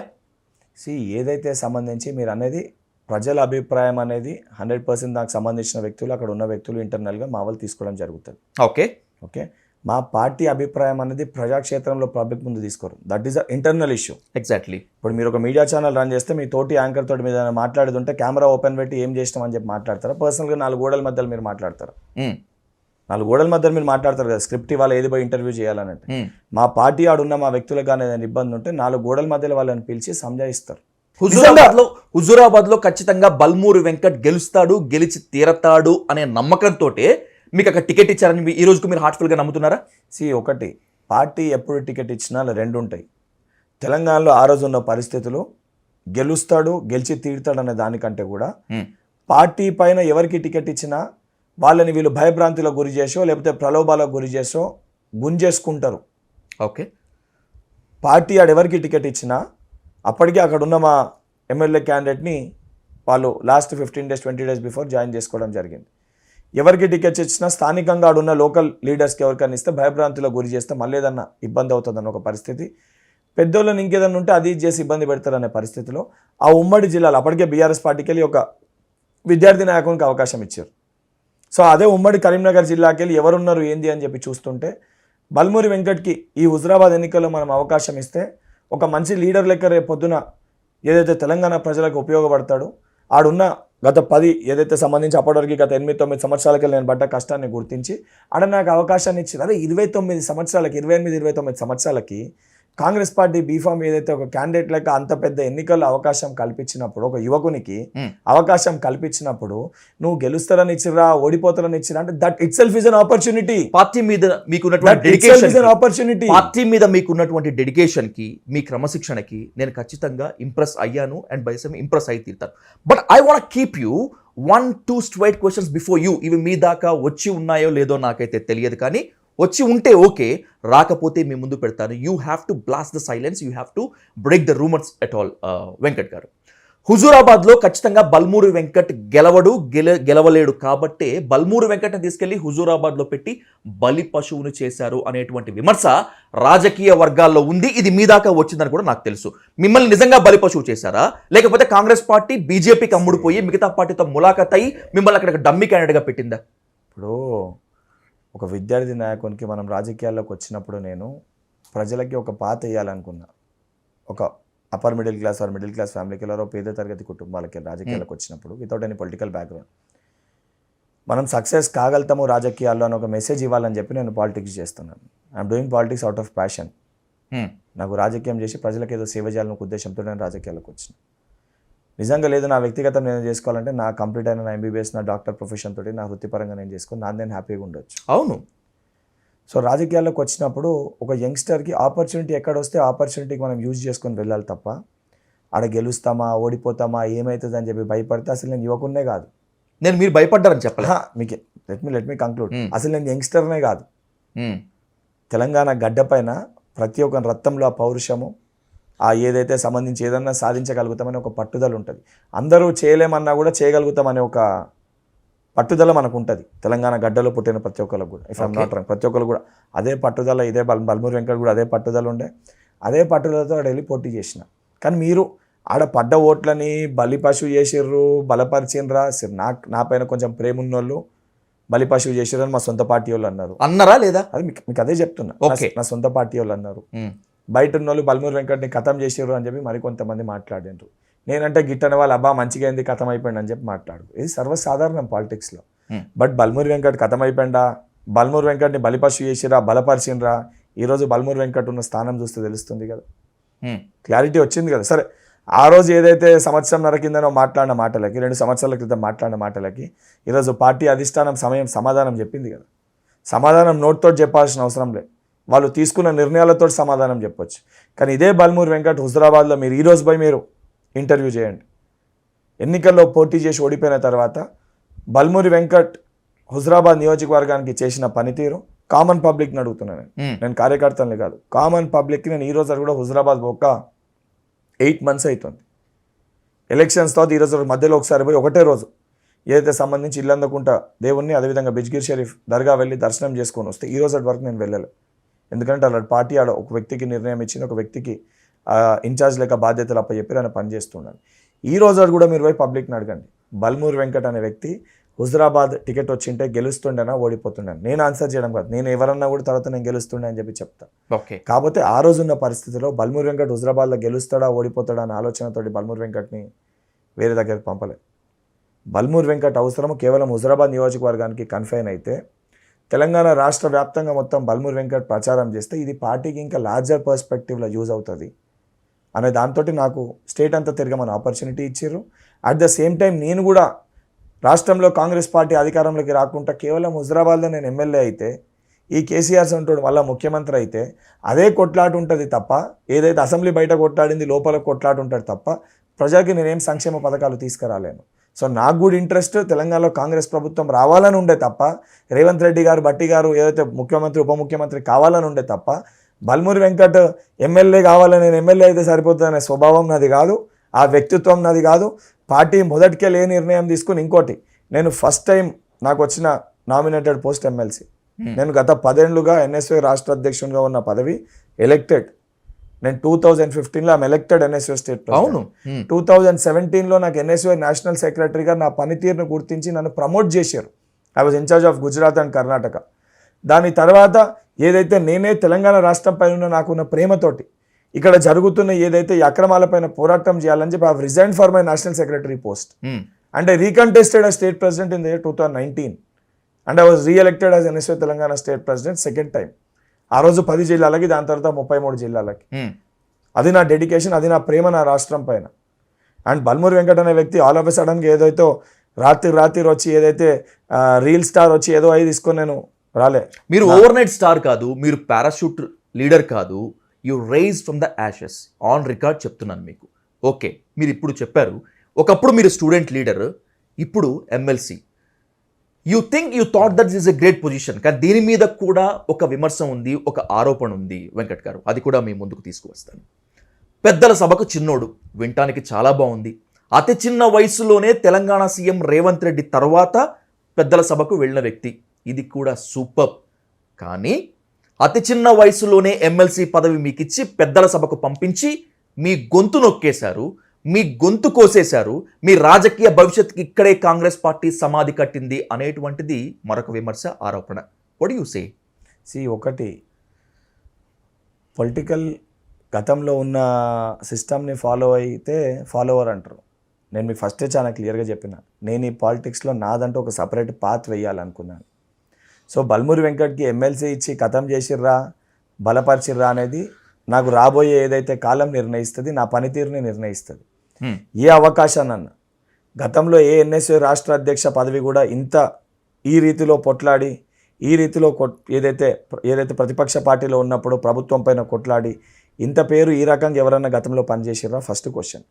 ఏదైతే సంబంధించి మీరు అనేది ప్రజల అభిప్రాయం అనేది 100% నాకు సంబంధించిన వ్యక్తులు, అక్కడ ఉన్న వ్యక్తులు ఇంటర్నల్గా మా వాళ్ళు తీసుకోవడం జరుగుతుంది. ఓకే, మా పార్టీ అభిప్రాయం అనేది ప్రజాక్షేత్రంలో పబ్లిక్ ముందు తీసుకోరు. That is a internal issue. Exactly. ఇప్పుడు మీరు ఒక మీడియా ఛానల్ రన్ చేస్తే మీ తోటి యాంకర్ తోటి మీద మాట్లాడుతుంటే కెమెరా ఓపెన్ పెట్టి ఏం చేసినాం అని చెప్పి మాట్లాడతారా? పర్సనల్గా 4 గోడల మధ్యలో మీరు మాట్లాడతారా? 4 గోడల మధ్యలో మీరు మాట్లాడతారు కదా, స్క్రిప్ట్ ఇవాళ ఏది పోయి ఇంటర్వ్యూ చేయాలనంటే. మా పార్టీ ఆడున్న మా వ్యక్తులకు కానీ ఏదైనా ఇబ్బంది ఉంటే 4 గోడల మధ్యలో వాళ్ళని పిలిచి సంజాయిస్తారు. హుజూరాబాద్ లో ఖచ్చితంగా బల్మూరి వెంకట్ గెలుస్తాడు, గెలిచి తీరతాడు అనే నమ్మకంతో మీకు అక్కడ టికెట్ ఇచ్చారని ఈ రోజుకు మీరు హార్ట్ఫుల్ గా నమ్ముతున్నారా? ఒకటి, పార్టీ ఎప్పుడు టికెట్ ఇచ్చినా 2 ఉంటాయి. తెలంగాణలో ఆ రోజు ఉన్న పరిస్థితులు గెలుస్తాడు, గెలిచి తీరుతాడు అనే దానికంటే కూడా పార్టీ పైన ఎవరికి టికెట్ ఇచ్చినా వాళ్ళని వీళ్ళు భయభ్రాంతులకు గురి చేసో, లేకపోతే ప్రలోభాలకు గురి చేసో గుంజేసుకుంటారు. ఓకే, పార్టీ ఎవరికి టికెట్ ఇచ్చినా అప్పటికే అక్కడ ఉన్న మా ఎమ్మెల్యే క్యాండిడేట్ని వాళ్ళు last 15 days 20 days before join చేసుకోవడం జరిగింది. ఎవరికి టికెట్స్ ఇచ్చినా స్థానికంగా ఆడున్న లోకల్ లీడర్స్కి ఎవరికైనా ఇస్తే భయభ్రాంతులకు గురి చేస్తే మళ్ళీ ఏదన్నా ఇబ్బంది అవుతుందన్న ఒక పరిస్థితి, పెద్దోళ్ళని ఇంకేదన్నా ఉంటే అది చేసి ఇబ్బంది పెడతారనే పరిస్థితిలో ఆ ఉమ్మడి జిల్లాలో అప్పటికే బీఆర్ఎస్ పార్టీకి వెళ్ళి ఒక విద్యార్థి నాయకునికి అవకాశం ఇచ్చారు. సో అదే ఉమ్మడి కరీంనగర్ జిల్లాకి వెళ్ళి ఎవరున్నారు ఏంది అని చెప్పి చూస్తుంటే బల్మూరి వెంకట్కి ఈ హుజురాబాద్ ఎన్నికల్లో మనం అవకాశం ఇస్తే ఒక మంచి లీడర్ లెక్క రేపు పొద్దున ఏదైతే తెలంగాణ ప్రజలకు ఉపయోగపడతాడో, ఆడున్న గత 10 ఏదైతే సంబంధించి అప్పటివరకు గత 8-9 సంవత్సరాలకి నేను పడ్డ కష్టాన్ని గుర్తించి ఆడ నాకు అవకాశాన్ని ఇచ్చింది. అదే 28-29 సంవత్సరాలకి కాంగ్రెస్ పార్టీ బీఫామ్ ఏదైతే ఒక క్యాండిడేట్ లెక్క అంత పెద్ద ఎన్నికల్లో అవకాశం కల్పించినప్పుడు, ఒక యువకునికి అవకాశం కల్పించినప్పుడు నువ్వు గెలుస్తారని ఇచ్చిరా ఓడిపోతారని ఇచ్చిరా అంటే that it self is an opportunity. Party మీద మీకున్నటువంటి డెడికేషన్, ఆపర్చునిటీ పార్టీ మీద మీకున్నటువంటి డెడికేషన్ కి, మీ క్రమశిక్షణకి నేను ఖచ్చితంగా ఇంప్రెస్ అయ్యాను అండ్ బై సమ్ ఇంప్రెస్ అయి తీరుతాను. But I want keep you 1-2 straight questions before you. ఇవి మీ దాకా వచ్చి ఉన్నాయో లేదో నాకైతే తెలియదు, కానీ వచ్చి ఉంటే ఓకే, రాకపోతే మీ ముందు పెడతాను. You have to blast the silence, you have to break the rumours at all. Venkat గారు, హుజూరాబాద్లో ఖచ్చితంగా బల్మూరి వెంకట్ గెలవలేడు కాబట్టే బల్మూరి వెంకట్ని తీసుకెళ్లి హుజూరాబాద్లో పెట్టి బలి పశువును చేశారు అనేటువంటి విమర్శ రాజకీయ వర్గాల్లో ఉంది. ఇది మీ దాకా వచ్చిందని కూడా నాకు తెలుసు. మిమ్మల్ని నిజంగా బలి పశువు చేశారా, లేకపోతే కాంగ్రెస్ పార్టీ బీజేపీకి అమ్ముడుపోయి మిగతా పార్టీతో ములాఖత్ అయ్యి మిమ్మల్ని అక్కడ డమ్మీ క్యాండిడేట్గా పెట్టిందా? ఇప్పుడు ఒక విద్యార్థి నాయకునికి మనం రాజకీయాల్లోకి వచ్చినప్పుడు నేను ప్రజలకి ఒక పాత వేయాలనుకున్నా. ఒక upper middle class or middle class ఫ్యామిలీకి వెళ్ళారో పేద తరగతి కుటుంబాలకి రాజకీయాలకు వచ్చినప్పుడు వితౌట్ ఎనీ పొలిటికల్ బ్యాక్గ్రౌండ్ మనం సక్సెస్ కాగలుగుతాము రాజకీయాల్లో అని ఒక మెసేజ్ ఇవ్వాలని చెప్పి నేను పాలిటిక్స్ చేస్తున్నాను. I'm doing politics out of passion. నాకు రాజకీయం చేసి ప్రజలకు ఏదో సేవ చేయాలనే ఉద్దేశంతో నేను రాజకీయాలకు వచ్చిన. నిజంగా లేదు నా వ్యక్తిగతం నేను చేసుకోవాలంటే నా కంప్లీట్ అయిన నా ఎంబీబీఎస్ నా డాక్టర్ ప్రొఫెషన్ తోటి నా వృత్తిపరంగా నేను చేసుకుని నేను హ్యాపీగా ఉండొచ్చు. అవును. సో రాజకీయాల్లోకి వచ్చినప్పుడు ఒక యంగ్స్టర్కి ఆపర్చునిటీ ఎక్కడ వస్తే ఆపర్చునిటీకి మనం యూజ్ చేసుకొని వెళ్ళాలి తప్ప ఆడ గెలుస్తామా ఓడిపోతామా ఏమవుతుంది అని చెప్పి భయపడితే అసలు నేను యువకున్నే కాదు. మీరు భయపడ్డారని చెప్పాలి. మీకు లెట్ మీ కంక్లూడ్. అసలు నేను యంగ్స్టర్నే కాదు. తెలంగాణ గడ్డ పైన ప్రతి ఒక్క రక్తంలో ఆ పౌరుషము, ఆ ఏదైతే సంబంధించి ఏదన్నా సాధించగలుగుతామని ఒక పట్టుదల ఉంటుంది. అందరూ చేయలేమన్నా కూడా చేయగలుగుతామనే ఒక పట్టుదల మనకు ఉంటుంది. తెలంగాణ గడ్డలో పుట్టిన ప్రతి ఒక్కరికి కూడా, ఇఫ్ ఐమ్ నాట్ రాంగ్, ప్రతి ఒక్కరు కూడా అదే పట్టుదల, ఇదే బల్మూరి వెంకట్ కూడా అదే పట్టుదల ఉండే. అదే పట్టుదలతో ఆడ వెళ్ళి పోటీ చేసిన. కానీ మీరు ఆడ పడ్డ ఓట్లని బలి పశువు చేసిర్రు, బలపరిచినరా, నా పైన కొంచెం ప్రేమ ఉన్నోళ్ళు బలి పశువు చేసిర్రు అని మా సొంత పార్టీ వాళ్ళు అన్నారా లేదా? అది మీకు అదే చెప్తున్నా. నా సొంత పార్టీ వాళ్ళు అన్నారు. బయట ఉన్న వాళ్ళు బల్మూరి వెంకట్ని ఖతం చేసారు అని చెప్పి మరికొంతమంది మాట్లాడారు. నేనంటే గిట్టని వాళ్ళు అబ్బా మంచిగా అయింది ఖతం అయిపోయింది అని చెప్పి మాట్లాడు. ఇది సర్వసాధారణం పాలిటిక్స్లో. బట్ బల్మూరి వెంకట్ ఖతం అయిపోయిందా, బల్మూరి వెంకట్ని బలిపశు చేసిరా, బలపరిచినరా, ఈరోజు బల్మూరి వెంకట్ ఉన్న స్థానం చూస్తే తెలుస్తుంది కదా, క్లారిటీ వచ్చింది కదా. సరే, ఆ రోజు ఏదైతే సంవత్సరంన్నర కిందనో మాట్లాడిన మాటలకి, 2 సంవత్సరాల క్రితం మాట్లాడిన మాటలకి ఈరోజు పార్టీ అధిష్టానం సమాధానం చెప్పింది కదా. సమాధానం నోట్తో చెప్పాల్సిన అవసరం లేదు, వాళ్ళు తీసుకున్న నిర్ణయాలతో సమాధానం చెప్పొచ్చు. కానీ ఇదే బల్మూరి వెంకట్ హుజూరాబాద్లో మీరు ఈరోజు పోయి మీరు ఇంటర్వ్యూ చేయండి. ఎన్నికల్లో పోటీ చేసి ఓడిపోయిన తర్వాత బల్మూరి వెంకట్ హుజూరాబాద్ నియోజకవర్గానికి చేసిన పనితీరు కామన్ పబ్లిక్ని అడుగుతున్నాను. నేను కార్యకర్తల్ని కాదు, కామన్ పబ్లిక్కి. నేను ఈరోజు కూడా హుజూరాబాద్ ఒక 8 months అవుతుంది. ఎలక్షన్స్ తర్వాత ఈరోజు మధ్యలో ఒకసారి పోయి ఒకటే రోజు ఏదైతే సంబంధించి ఇల్లందకుంట దేవుణ్ణి, అదేవిధంగా బిజ్గిర్ షరీఫ్ దర్గా వెళ్ళి దర్శనం చేసుకొని వస్తే ఈ రోజు వరకు నేను వెళ్ళలేదు. ఎందుకంటే అలాంటి పార్టీ ఆడ ఒక వ్యక్తికి నిర్ణయం ఇచ్చింది, ఒక వ్యక్తికి ఇన్ఛార్జ్ లేక బాధ్యతలు అప్పచెప్పి ఆయన పనిచేస్తున్నాను. ఈ రోజు కూడా మీరు పోయి పబ్లిక్ని అడగండి, బల్మూరి వెంకట్ అనే వ్యక్తి హుజూరాబాద్ టికెట్ వచ్చింటే గెలుస్తుండేనా ఓడిపోతుండేనా? నేను ఆన్సర్ చేయడం కాదు, నేను ఎవరన్నా కూడా తర్వాత నేను గెలుస్తుండే అని చెప్పి చెప్తా. కాకపోతే ఆ రోజు ఉన్న పరిస్థితిలో బల్మూరి వెంకట్ హుజూరాబాద్లో గెలుస్తాడా ఓడిపోతాడా అనే ఆలోచనతోటి బల్మూరి వెంకట్ని వేరే దగ్గరికి పంపలేదు. బల్మూరి వెంకట్ అవసరం కేవలం హుజూరాబాద్ నియోజకవర్గానికి కన్ఫైన్ అయితే, తెలంగాణ రాష్ట్ర వ్యాప్తంగా మొత్తం బల్మూరి వెంకట్ ప్రచారం చేస్తే ఇది పార్టీకి ఇంకా లార్జర్ పర్స్పెక్టివ్లో యూజ్ అవుతుంది అనే దాంతో నాకు స్టేట్ అంతా తిరగమని ఆపర్చునిటీ ఇచ్చారు. అట్ ద సేమ్ టైం నేను కూడా రాష్ట్రంలో కాంగ్రెస్ పార్టీ అధికారంలోకి రాకుండా కేవలం హుజూరాబాద్లో నేను ఎమ్మెల్యే అయితే, ఈ కేసీఆర్ అంటాడు మళ్ళీ ముఖ్యమంత్రి అయితే అదే కొట్లాట ఉంటుంది తప్ప, ఏదైతే అసెంబ్లీ బయట కొట్లాడింది లోపల కొట్లాట ఉంటుంది తప్ప ప్రజలకి నేనేం సంక్షేమ పథకాలు తీసుకురాలేను. సో నాకు కూడా ఇంట్రెస్ట్ తెలంగాణలో కాంగ్రెస్ ప్రభుత్వం రావాలని ఉండే తప్ప, రేవంత్ రెడ్డి గారు బట్టి గారు ఏదైతే ముఖ్యమంత్రి ఉప ముఖ్యమంత్రి కావాలని ఉండే తప్ప, బల్మూరి వెంకట్ ఎమ్మెల్యే కావాలని నేను ఎమ్మెల్యే అయితే సరిపోతుందనే స్వభావం నాది కాదు, ఆ వ్యక్తిత్వం నాది కాదు. పార్టీ మొదటికే లేని నిర్ణయం తీసుకుని, ఇంకోటి నేను ఫస్ట్ టైం నాకు వచ్చిన నామినేటెడ్ పోస్ట్ ఎమ్మెల్సీ. నేను గత 10 ఏళ్లుగా ఎన్ఎస్వై రాష్ట్ర అధ్యక్షునిగా ఉన్న పదవి ఎలక్టెడ్. నేను 2015లో ఎలక్టెడ్ ఎన్ఎస్వై స్టేట్ ప్రెసిడెంట్. 2017లో నాకు ఎన్ఎస్వై నేషనల్ సెక్రటరీగా నా పనితీరును గుర్తించి నన్ను ప్రమోట్ చేశారు. I was incharge of Gujarat and Karnataka. దాని తర్వాత ఏదైతే నేనే తెలంగాణ రాష్ట్రం పైన నాకున్న ప్రేమతోటి ఇక్కడ జరుగుతున్న ఏదైతే ఈ అక్రమాలపైన పోరాటం చేయాలని చెప్పి I resign for my national secretary post and I recontested as state president in the year 2019 and I was re-elected as NSY Telangana state president second time. ఆ రోజు 10 జిల్లాలకి, దాని తర్వాత 33 జిల్లాలకి. అది నా డెడికేషన్, అది నా ప్రేమ నా రాష్ట్రం పైన. అండ్ బల్మూరి వెంకట్ అనే వ్యక్తి ఆల్ ఆఫ్ ఎ సడన్గా ఏదైతే రాత్రి వచ్చి ఏదైతే రీల్ స్టార్ వచ్చి ఏదో అయి తీసుకొని నేను రాలే. మీరు ఓవర్ నైట్ స్టార్ కాదు, మీరు పారాషూట్ లీడర్ కాదు, you rise from the ashes. On record చెప్తున్నాను మీకు. ఓకే, మీరు ఇప్పుడు చెప్పారు ఒకప్పుడు మీరు స్టూడెంట్ లీడర్, ఇప్పుడు MLC. You thought that is a great position. కానీ దీని మీద కూడా ఒక విమర్శ ఉంది, ఒక ఆరోపణ ఉంది వెంకట్ గారు, అది కూడా మీ ముందుకు తీసుకువస్తాను. పెద్దల సభకు చిన్నోడు వినటానికి చాలా బాగుంది. అతి చిన్న వయసులోనే తెలంగాణ సీఎం రేవంత్ రెడ్డి తర్వాత పెద్దల సభకు వెళ్ళిన వ్యక్తి, ఇది కూడా సూపర్. కానీ అతి చిన్న వయసులోనే ఎమ్మెల్సీ పదవి మీకు ఇచ్చి పెద్దల సభకు పంపించి మీ గొంతు నొక్కేశారు, మీ గొంతు కోసేశారు, మీ రాజకీయ భవిష్యత్తుకి ఇక్కడే కాంగ్రెస్ పార్టీ సమాధి కట్టింది అనేటువంటిది మరొక విమర్శ, ఆరోపణ. What you say? ఒకటి, పొలిటికల్ గతంలో ఉన్న సిస్టమ్ని ఫాలో అయితే ఫాలోవర్ అంటారు. నేను మీకు ఫస్టే చాలా క్లియర్గా చెప్పిన, నేను ఈ పాలిటిక్స్లో నాదంటూ ఒక సపరేట్ పాత్ వేయాలనుకున్నాను. సో బల్మూరి వెంకట్కి ఎమ్మెల్సీ ఇచ్చి ఖతం చేసిర్రా, బలపరిచిర్రా అనేది నాకు రాబోయే ఏదైతే కాలం నిర్ణయిస్తుంది, నా పనితీరుని నిర్ణయిస్తుంది. ఏ అవకాశానన్నా గతంలో ఏ ఎన్ఎస్యూ రాష్ట్ర అధ్యక్ష పదవి కూడా ఇంత ఈ రీతిలో పొట్లాడి, ఈ రీతిలో ఏదైతే ప్రతిపక్ష పార్టీలో ఉన్నప్పుడు ప్రభుత్వం పైన కొట్లాడి ఇంత పేరు ఈ రకంగా ఎవరన్నా గతంలో పనిచేసిర్రా? First question.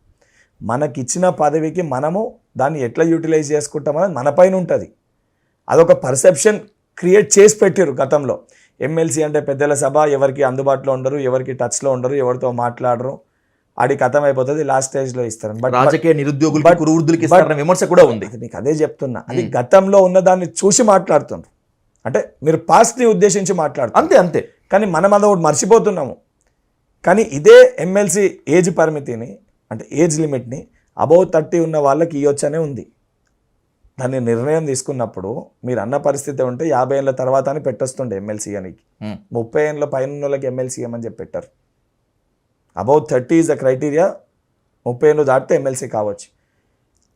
మనకిచ్చిన పదవికి మనము దాన్ని ఎట్లా యూటిలైజ్ చేసుకుంటామని మన పైన ఉంటుంది. అదొక పర్సెప్షన్ క్రియేట్ చేసి పెట్టారు గతంలో. ఎమ్మెల్సీ అంటే పెద్దల సభ, ఎవరికి అందుబాటులో ఉండరు, ఎవరికి టచ్లో ఉండరు, ఎవరితో మాట్లాడరు, ఆడి కథం అయిపోతుంది, లాస్ట్ స్టేజ్లో ఇస్తారు. బట్ రాజకీయ నిరుద్యోగులకి, కురువృద్ధులకి ఇస్తారన్న విమర్శ కూడా ఉంది. మీకు అదే చెప్తున్నా, అది గతంలో ఉన్న దాన్ని చూసి మాట్లాడుతున్నారు. అంటే మీరు పాస్ట్ని ఉద్దేశించి మాట్లాడుతున్నారు, అంతే అంతే. కానీ మనం అదొకటి మర్చిపోతున్నాము. కానీ ఇదే ఎమ్మెల్సీ ఏజ్ పరిమితిని, అంటే ఏజ్ లిమిట్ని అబౌవ్ 30 ఉన్న వాళ్ళకి ఇవ్వచ్చనే ఉంది. దాన్ని నిర్ణయం తీసుకున్నప్పుడు మీరు అన్న పరిస్థితి ఉంటే 50 ఏళ్ళ తర్వాత అని పెట్టొస్తుండే ఎమ్మెల్సీ అని. 30 ఏళ్ళ పైన ఉన్న వాళ్ళకి ఎమ్మెల్సీ అని చెప్పి పెట్టారు. Above 30 is the criteria. 30 ఏళ్ళు దాటితే ఎమ్మెల్సీ కావచ్చు.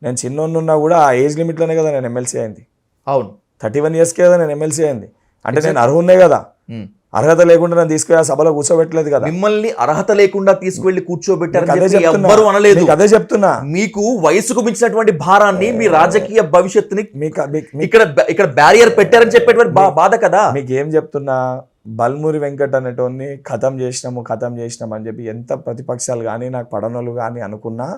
నేను చిన్నోన్నున్నా కూడా ఆ ఏజ్ లిమిట్లోనే కదా నేను ఎమ్మెల్సీ అయింది. అవును, 31 ఇయర్స్కే కదా నేను ఎమ్మెల్సీ అయింది. అంటే నేను అర్హున్నే కదా, అర్హత లేకుండా నేను తీసుకుని ఆ సభలో కూర్చోబెట్టలేదు కదా. మిమ్మల్ని అర్హత లేకుండా తీసుకువెళ్ళి కూర్చోబెట్టారు, ఎవ్వరు అనలేదు. అదే చెప్తున్నా, మీకు వయసుకు మించినటువంటి భారాన్ని, మీ రాజకీయ భవిష్యత్తుని ఇక్కడ బ్యారియర్ పెట్టారని చెప్పేటువంటి బాధ కదా. మీకు ఏం చెప్తున్నా, బల్మూరి వెంకట్ అనేటోని ఖతం చేసినాం అని చెప్పి ఎంత ప్రతిపక్షాలు కానీ నాకు పడనోళ్ళు కానీ అనుకున్నా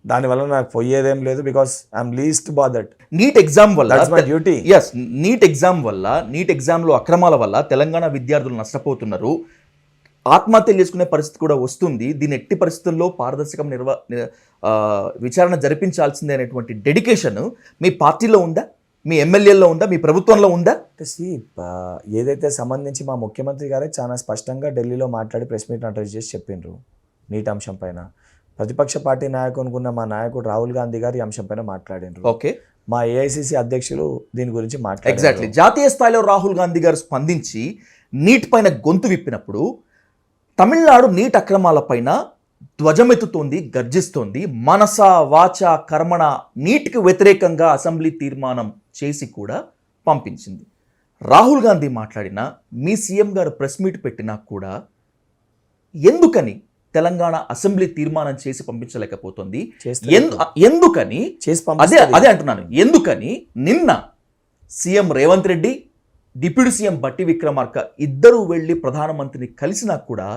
దానివల్ల నాకు పోయేదేం లేదు. Because I'm least bothered. NEET exam వల్ల, డ్యూటీ. ఎస్, నీట్ ఎగ్జామ్లో అక్రమాల వల్ల తెలంగాణ విద్యార్థులు నష్టపోతున్నారు, ఆత్మహత్యలు చేసుకునే పరిస్థితి కూడా వస్తుంది. దీని ఎట్టి పరిస్థితుల్లో పారదర్శకం విచారణ జరిపించాల్సిందే అనేటువంటి డెడికేషన్ మీ పార్టీలో ఉందా, మీ ఎమ్మెల్యేల్లో ఉందా, మీ ప్రభుత్వంలో ఉందా? ఏదైతే సంబంధించి మా ముఖ్యమంత్రి గారే చాలా స్పష్టంగా ఢిల్లీలో మాట్లాడి ప్రెస్ మీట్ అటెండ్ చేసి చెప్పిండ్రు నీట్ అంశం పైన. ప్రతిపక్ష పార్టీ నాయకుడు అనుకున్న మా నాయకుడు రాహుల్ గాంధీ గారు ఈ అంశం పైన మాట్లాడినారు. ఓకే, మా ఏఐసిసి అధ్యక్షులు దీని గురించి మాట్లాడారు. ఎగ్జాక్ట్లీ. జాతీయ స్థాయిలో రాహుల్ గాంధీ గారు స్పందించి నీట్ పైన గొంతు విప్పినప్పుడు తమిళనాడు నీట్ అక్రమాలపైన ధ్వజమెత్తుతోంది, గర్జిస్తోంది. మనస వాచ కర్మణ నీట్కి వ్యతిరేకంగా అసెంబ్లీ తీర్మానం చేసి కూడా పంపించింది. రాహుల్ గాంధీ మాట్లాడినా, మీ సీఎం గారు ప్రెస్ మీట్ పెట్టినా కూడా ఎందుకని తెలంగాణ అసెంబ్లీ తీర్మానం చేసి పంపించలేకపోతుంది? ఎందుకని? అదే అంటున్నాను, ఎందుకని నిన్న CM Revanth Reddy, deputy CM Bhatti Vikramarka ఇద్దరూ వెళ్ళి ప్రధానమంత్రిని కలిసినా కూడా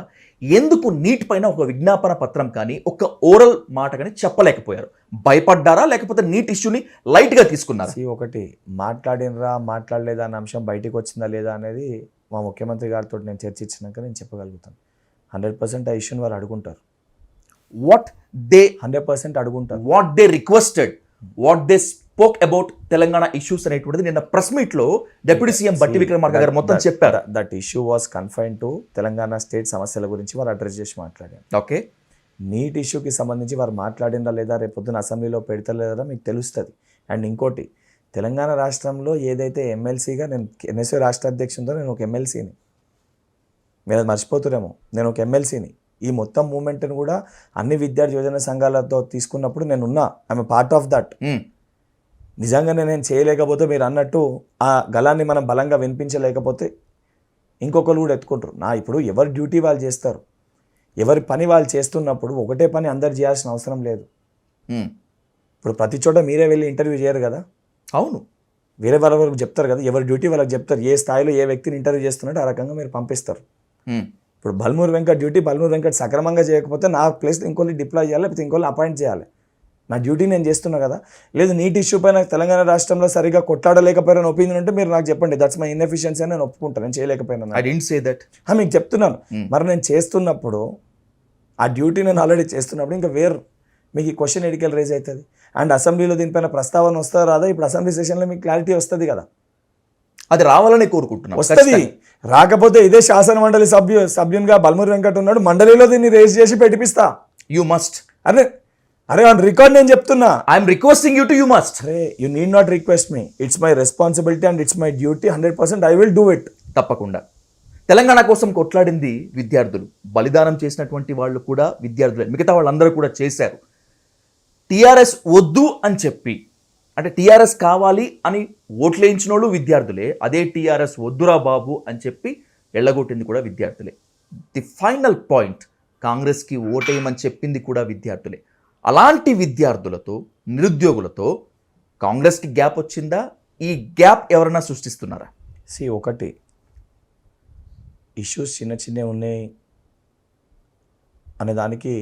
ఎందుకు నీట్ పైన ఒక విజ్ఞాపన పత్రం కానీ, ఒక ఓరల్ మాట కానీ చెప్పలేకపోయారు? భయపడ్డారా, లేకపోతే నీట్ ఇష్యూని లైట్గా తీసుకున్నారా? ఒకటి, మాట్లాడలేదా అన్న అంశం బయటికి వచ్చిందా లేదా అనేది మా ముఖ్యమంత్రి గారితో నేను చర్చించినాక నేను చెప్పగలుగుతాను. 100% ఆ ఇష్యూని వారు అడుగుంటారు. వాట్ దే 100% అడుగుంటారు. What they requested, what they spoke about Telangana issues అనేటువంటిది నిన్న ప్రెస్ మీట్ లో డిప్యూటీ సీఎం బట్టి విక్రమార్క గారు మొత్తం చెప్పారు. That issue was confine to Telangana state సమస్యల గురించి వారు అడ్రస్ చేసి మాట్లాడారు. ఓకే, నీట్ ఇష్యూకి సంబంధించి వారు మాట్లాడిందా లేదా, రేపు పొద్దున అసెంబ్లీలో పెడతలేదా మీకు తెలుస్తుంది. అండ్ ఇంకోటి, తెలంగాణ రాష్ట్రంలో ఏదైతే ఎమ్మెల్సీగా నేను ఎన్ఎస్యూ రాష్ట్ర అధ్యక్షుడితో నేను ఒక ఎమ్మెల్సీని, మీరు అది మర్చిపోతురేమో, నేను ఒక ఎమ్మెల్సీని. ఈ మొత్తం మూమెంట్ని కూడా అన్ని విద్యార్థి యోజన సంఘాలతో తీసుకున్నప్పుడు నేను ఉన్నా, ఐఎమ్ పార్ట్ ఆఫ్ దట్. నిజంగానే నేను చేయలేకపోతే మీరు అన్నట్టు ఆ గలాన్ని మనం బలంగా వినిపించలేకపోతే ఇంకొకరు కూడా ఎత్తుకుంటారు. ఇప్పుడు ఎవరి డ్యూటీ వాళ్ళు చేస్తారు, ఎవరి పని వాళ్ళు చేస్తున్నప్పుడు ఒకటే పని అందరు చేయాల్సిన అవసరం లేదు. ఇప్పుడు ప్రతి చోట మీరే వెళ్ళి ఇంటర్వ్యూ చేయరు కదా. అవును, వేరే వాళ్ళకి చెప్తారు కదా, ఎవరి డ్యూటీ వాళ్ళకి చెప్తారు. ఏ స్థాయిలో ఏ వ్యక్తిని ఇంటర్వ్యూ చేస్తున్నట్టు ఆ రకంగా మీరు పంపిస్తారు. ఇప్పుడు బల్మూర్ వెంకట్ డ్యూటీ బల్మూర్ వెంకట్ సక్రమంగా చేయకపోతే నా ప్లేస్ ఇంకోళ్ళు డిప్లాయ్ చేయాలి, లేకపోతే ఇంకోళ్ళు అపాయింట్ చేయాలి. నా డ్యూటీ నేను చేస్తున్నా కదా. లేదు నీట్ ఇష్యూ పైన తెలంగాణ రాష్ట్రంలో సరిగా కొట్లాడలేకపోయిన ఒపీనియన్ ఉంటే మీరు నాకు చెప్పండి. దట్స్ మై ఇన్ఎఫిషియన్సీ అని నేను ఒప్పుకుంటాను, నేను చేయలేకపోయినా. I didn't say that. మీకు చెప్తున్నాను. మరి నేను చేస్తున్నప్పుడు ఆ డ్యూటీ నేను ఆల్రెడీ చేస్తున్నప్పుడు ఇంకా మీకు ఈ క్వశ్చన్ ఎడికల్ రేజ్ అవుతుంది. అండ్ అసెంబ్లీలో దీనిపైన ప్రస్తావన వస్తుందా రాదా, ఇప్పుడు అసెంబ్లీ సెషన్లో మీకు క్లారిటీ వస్తుంది కదా. అది రావాలని కోరుకుంటున్నాను. వస్తుంది. రాకపోతే ఇదే శాసన మండలి సభ్యునిగా బల్మూరి వెంకట్ ఉన్నాడు, మండలిలో దీన్ని రేజ్ చేసి పెట్టిపిస్తా. You must. అరే ఆన్ రికార్డ్ నేను చెప్తున్నా. I'm requesting you to you must. అరే you need not request me. It's my responsibility and it's my duty. 100% I will do it. తప్పకుండా. తెలంగాణ కోసం కొట్లాడింది విద్యార్థులు, బలిదానం చేసినటువంటి వాళ్ళు కూడా విద్యార్థులే, మిగతా వాళ్ళందరూ కూడా చేశారు. టీఆర్ఎస్ వద్దు అని చెప్పి, అంటే టీఆర్ఎస్ కావాలి అని ఓట్లేయించిన వాళ్ళు విద్యార్థులే, అదే టీఆర్ఎస్ వద్దురా బాబు అని చెప్పి ఎళ్ళగొట్టింది కూడా విద్యార్థులే. ది ఫైనల్ పాయింట్, కాంగ్రెస్కి ఓటేయమని చెప్పింది కూడా విద్యార్థులే. అలాంటి విద్యార్థులతో, నిరుద్యోగులతో కాంగ్రెస్కి గ్యాప్ వచ్చిందా? ఈ గ్యాప్ ఎవరైనా సృష్టిస్తున్నారా? ఒకటి ఇష్యూస్ చిన్నవి ఉన్నాయి అనే దానికి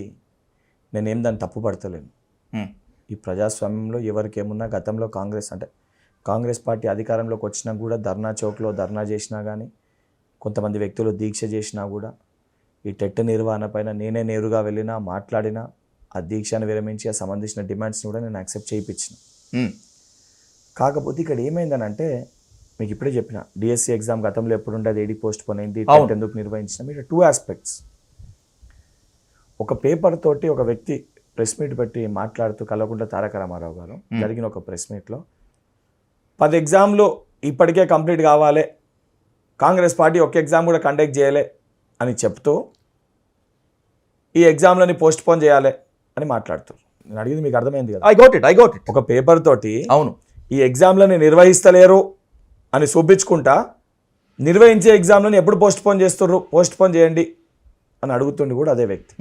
నేనేం దాన్ని తప్పు పడతలేను. ఈ ప్రజాస్వామ్యంలో ఎవరికి ఏమున్నా, గతంలో కాంగ్రెస్ పార్టీ అధికారంలోకి వచ్చినా కూడా ధర్నా చౌక్లో ధర్నా చేసినా కానీ, కొంతమంది వ్యక్తులు దీక్ష చేసినా కూడా, ఈ టెట్ నిర్వహణ పైన నేనే నేరుగా వెళ్ళినా మాట్లాడినా, ఆ దీక్షను విరమించి ఆ సంబంధించిన డిమాండ్స్ని కూడా నేను యాక్సెప్ట్ చేయించిన. కాకపోతే ఇక్కడ ఏమైందనంటే, మీకు ఇప్పుడే చెప్పిన డిఎస్సి ఎగ్జామ్ గతంలో ఎప్పుడు ఉండేది, ఏడి పోస్ట్ పోన్ అయింది, టెట్ ఎందుకు నిర్వహించినాం. ఇక్కడ 2 ఆస్పెక్ట్స్. ఒక పేపర్ తోటి ఒక వ్యక్తి ప్రెస్ మీట్ పెట్టి మాట్లాడుతూ, కల్వకుంట్ల తారక రామారావు గారు జరిగిన ఒక ప్రెస్ మీట్లో 10 ఎగ్జామ్లు ఇప్పటికే కంప్లీట్ కావాలి, కాంగ్రెస్ పార్టీ ఒక ఎగ్జామ్ కూడా కండక్ట్ చేయలే అని చెప్తూ ఈ ఎగ్జామ్లని పోస్ట్ పోన్ చేయాలి అని మాట్లాడుతారు. నేను అడిగింది మీకు అర్థమైంది కదా. I got it. ఒక పేపర్ తోటి అవును ఈ ఎగ్జామ్లని నిర్వహిస్తలేరు అని చూపించుకుంటా, నిర్వహించే ఎగ్జామ్లను ఎప్పుడు పోస్ట్ పోన్ చేస్తుర్రు, పోస్ట్ పోన్ చేయండి అని అడుగుతుండి కూడా అదే వ్యక్తి.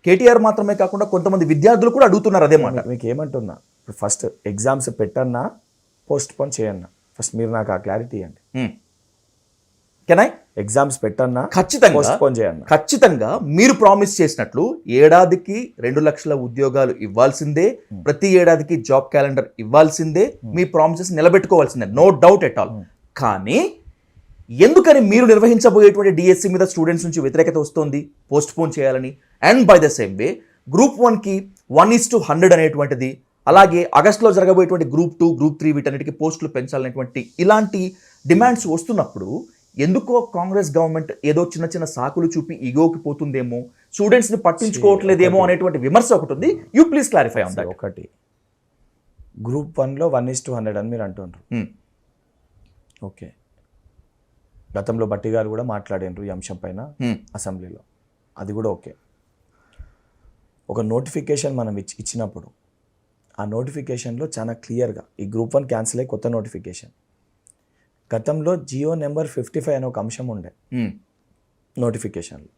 కేటీఆర్ మాత్రమే కాకుండా కొంతమంది విద్యార్థులు కూడా అడుగుతున్నారు అదే మాట. మీకు ఏమంటున్నా, ఇప్పుడు ఫస్ట్ ఎగ్జామ్స్ పెట్టన్నా పోస్ట్ పోన్ చేయన్నా, ఫస్ట్ మీరు నాకు ఆ క్లారిటీ ఇవ్వండి. ఎగ్జామ్స్ పెట్టన్నా ఖచ్చితంగా పోస్ట్ పోన్ చేయన్నా. ఖచ్చితంగా మీరు ప్రామిస్ చేసినట్లు ఏడాదికి 2 లక్షల ఉద్యోగాలు ఇవ్వాల్సిందే, ప్రతి ఏడాదికి జాబ్ క్యాలెండర్ ఇవ్వాల్సిందే, మీ ప్రామిసెస్ నిలబెట్టుకోవాల్సిందే, నో డౌట్ ఎట్ ఆల్. కానీ ఎందుకని మీరు నిర్వహించబోయేటువంటి డిఎస్సి మీద స్టూడెంట్స్ నుంచి వ్యతిరేకత వస్తుంది పోస్ట్ పోన్ చేయాలని? And by the same way group 1కి 1:100 అనేటువంటిది, అలాగే ఆగస్టులో జరగబోయేటువంటి గ్రూప్ 2, గ్రూప్ 3 వీటన్నిటికీ పోస్టులు పెంచాలనేటువంటి ఇలాంటి డిమాండ్స్ వస్తున్నప్పుడు ఎందుకో కాంగ్రెస్ గవర్నమెంట్ ఏదో చిన్న చిన్న సాకులు చూపి ఈగోకి పోతుందేమో, స్టూడెంట్స్ని పట్టించుకోవట్లేదేమో అనేటువంటి విమర్శ ఒకటి ఉంది. You please clarify on that. ఒకటి, గ్రూప్ 1లో 1:100 అని మీరు అంటున్నారు. ఓకే, గతంలో బట్టి గారు కూడా మాట్లాడారు ఈ అంశం పైన అసెంబ్లీలో, అది కూడా ఓకే. ఒక నోటిఫికేషన్ మనం ఇచ్చినప్పుడు ఆ నోటిఫికేషన్లో చాలా క్లియర్గా ఈ గ్రూప్ 1 క్యాన్సిల్ అయ్యి కొత్త నోటిఫికేషన్, గతంలో జియో నెంబర్ 55 అనే ఒక అంశం ఉండే నోటిఫికేషన్లో.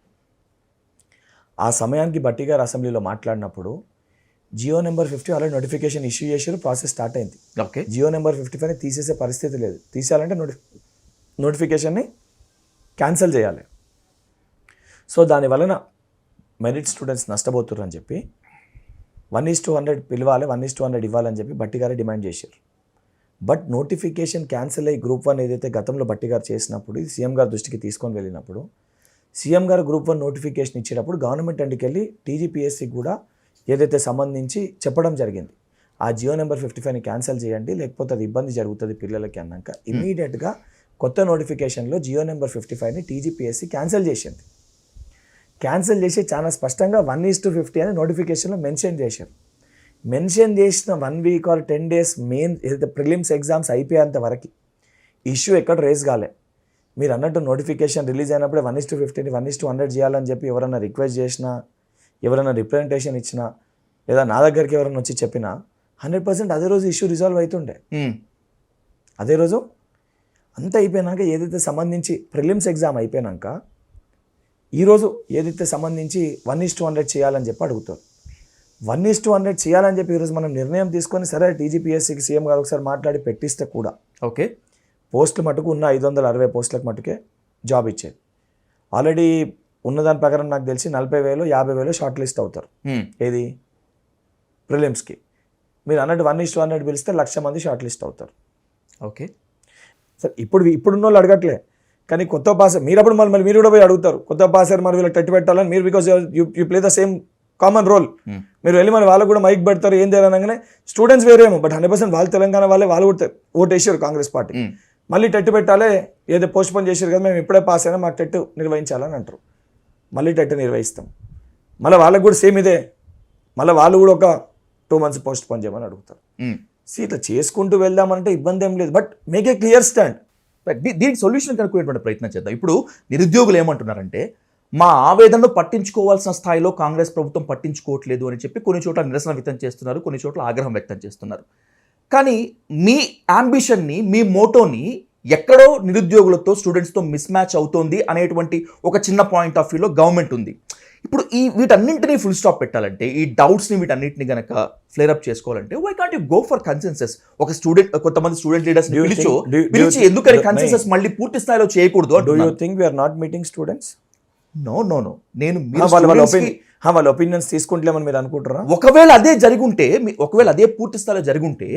ఆ సమయానికి బట్టి గారు అసెంబ్లీలో మాట్లాడినప్పుడు GO number 50 already notification issue చేసారు, ప్రాసెస్ స్టార్ట్ అయింది. ఓకే, జియో నెంబర్ 55 తీసేసే పరిస్థితి లేదు, తీసేయాలంటే నోటిఫికేషన్ని క్యాన్సిల్ చేయాలి. సో దాని వలన మెరిట్ స్టూడెంట్స్ నష్టపోతున్నారు అని చెప్పి 1:100 పిలవాలి, 1:100 ఇవ్వాలని చెప్పి బట్టి గారే డిమాండ్ చేశారు. బట్ నోటిఫికేషన్ క్యాన్సిల్ అయ్యి గ్రూప్ 1 ఏదైతే గతంలో బట్టి గారు చేసినప్పుడు ఇది సీఎం గారి దృష్టికి తీసుకొని వెళ్ళినప్పుడు, సీఎం గారు గ్రూప్ 1 నోటిఫికేషన్ ఇచ్చేటప్పుడు గవర్నమెంట్ అండికెళ్ళి టీజీపీఎస్సీకి కూడా ఏదైతే సంబంధించి చెప్పడం జరిగింది, ఆ జియో నెంబర్ 55ని క్యాన్సిల్ చేయండి, లేకపోతే అది ఇబ్బంది జరుగుతుంది పిల్లలకి అన్నాక ఇమీడియట్గా కొత్త నోటిఫికేషన్లో జియో నెంబర్ 55ని టీజీపీఎస్సీ క్యాన్సిల్ చేసింది. క్యాన్సిల్ చేసి చాలా స్పష్టంగా 1:50 అని నోటిఫికేషన్లో మెన్షన్ చేశారు. మెన్షన్ చేసిన 1 వీక్ ఆర్ 10 డేస్ మెయిన్ ఏదైతే ప్రిలిమ్స్ ఎగ్జామ్స్ అయిపోయేంత వరకు ఇష్యూ ఎక్కడ రేస్ కాలే. మీరు అన్నట్టు నోటిఫికేషన్ రిలీజ్ అయినప్పుడే 1:50ని 1:100 చేయాలని చెప్పి ఎవరైనా రిక్వెస్ట్ చేసినా, ఎవరైనా రిప్రజెంటేషన్ ఇచ్చినా, లేదా నా దగ్గరికి ఎవరైనా వచ్చి చెప్పినా 100% అదే రోజు ఇష్యూ రిజాల్వ్ అవుతుండే. అదే రోజు అంతా అయిపోయినాక ఏదైతే సంబంధించి ప్రిలిమ్స్ ఎగ్జామ్ అయిపోయినాక ఈరోజు ఏదైతే సంబంధించి 1:100 చేయాలని చెప్పి అడుగుతారు. 1:100 చేయాలని చెప్పి ఈరోజు మనం నిర్ణయం తీసుకొని సరే టీజీపీఎస్సీకి సీఎం గారు ఒకసారి మాట్లాడి పెట్టిస్తే కూడా ఓకే పోస్టులు మటుకు ఉన్న 560 పోస్టులకు మటుకే జాబ్ ఇచ్చేది. ఆల్రెడీ ఉన్నదాని ప్రకారం నాకు తెలిసి 40,000 50,000 షార్ట్ లిస్ట్ అవుతారు. ఏది ప్రిలిమ్స్కి మీరు అన్నట్టు 1:100 పిలిస్తే 1,00,000 మంది షార్ట్ లిస్ట్ అవుతారు. ఓకే సరే ఇప్పుడున్న వాళ్ళు అడగట్లే, కానీ కొత్త పాస్ మీరు అప్పుడు మళ్ళీ మీరు కూడా పోయి అడుగుతారు కొత్త పాసర్ మరి వీళ్ళకి టెట్ పెట్టాలని మీరు, because you play the same common role. మీరు వెళ్ళి మరి వాళ్ళకు కూడా మైక్ పెడతారు ఏం చేయాలనగానే స్టూడెంట్స్ వేరేమో, బట్ 100% వాళ్ళు తెలంగాణ వాళ్ళు కూడా ఓటు వేసారు కాంగ్రెస్ పార్టీ. మళ్ళీ టెట్ పెట్టాలి ఏదో పోస్ట్ పోన్ చేశారు కదా మేము ఇప్పుడే పాస్ అయినా మాకు టెట్ నిర్వహించాలని అంటారు. మళ్ళీ టెట్ నిర్వహిస్తాం, మళ్ళీ వాళ్ళకు కూడా సేమ్ ఇదే, మళ్ళీ వాళ్ళు కూడా ఒక 2 months పోస్ట్ పోన్ చేయమని అడుగుతారు. ఇట్లా చేసుకుంటూ వెళ్దామంటే ఇబ్బంది ఏం లేదు, but make a clear stand. దీనికి సొల్యూషన్ కనుక్కునేటువంటి ప్రయత్నం చేద్దాం. ఇప్పుడు నిరుద్యోగులు ఏమంటున్నారంటే మా ఆవేదనను పట్టించుకోవాల్సిన స్థాయిలో కాంగ్రెస్ ప్రభుత్వం పట్టించుకోవట్లేదు అని చెప్పి కొన్ని చోట్ల నిరసన వ్యక్తం చేస్తున్నారు, కొన్ని చోట్ల ఆగ్రహం వ్యక్తం చేస్తున్నారు. కానీ మీ అంబిషన్ని మీ మోటోని ఎక్కడో నిరుద్యోగులతో స్టూడెంట్స్తో మిస్ మ్యాచ్ అవుతోంది అనేటువంటి ఒక చిన్న పాయింట్ ఆఫ్ వ్యూలో గవర్నమెంట్ ఉంది. ఇప్పుడు వీటన్నింటినీ ఫుల్ స్టాప్ పెట్టాలంటే ఈ డౌట్స్ని వీటన్నింటినీ గనక ఫ్లేర్ అప్ చేసుకోవాలంటే why can't you go for consensus? ఒక కొంతమంది స్టూడెంట్ లీడర్స్ పిలిచి ఎందుకని కన్సెన్సస్ మళ్ళీ పూర్తి స్థాయిలో చేయకూడదు? Do you think we are not meeting students? No నేను వాళ్ళ ఒపీనియన్స్ తీసుకుంటలేమని మీరు అనుకుంటారా? ఒకవేళ అదే పూర్తి స్థాయిలో జరుగుంటే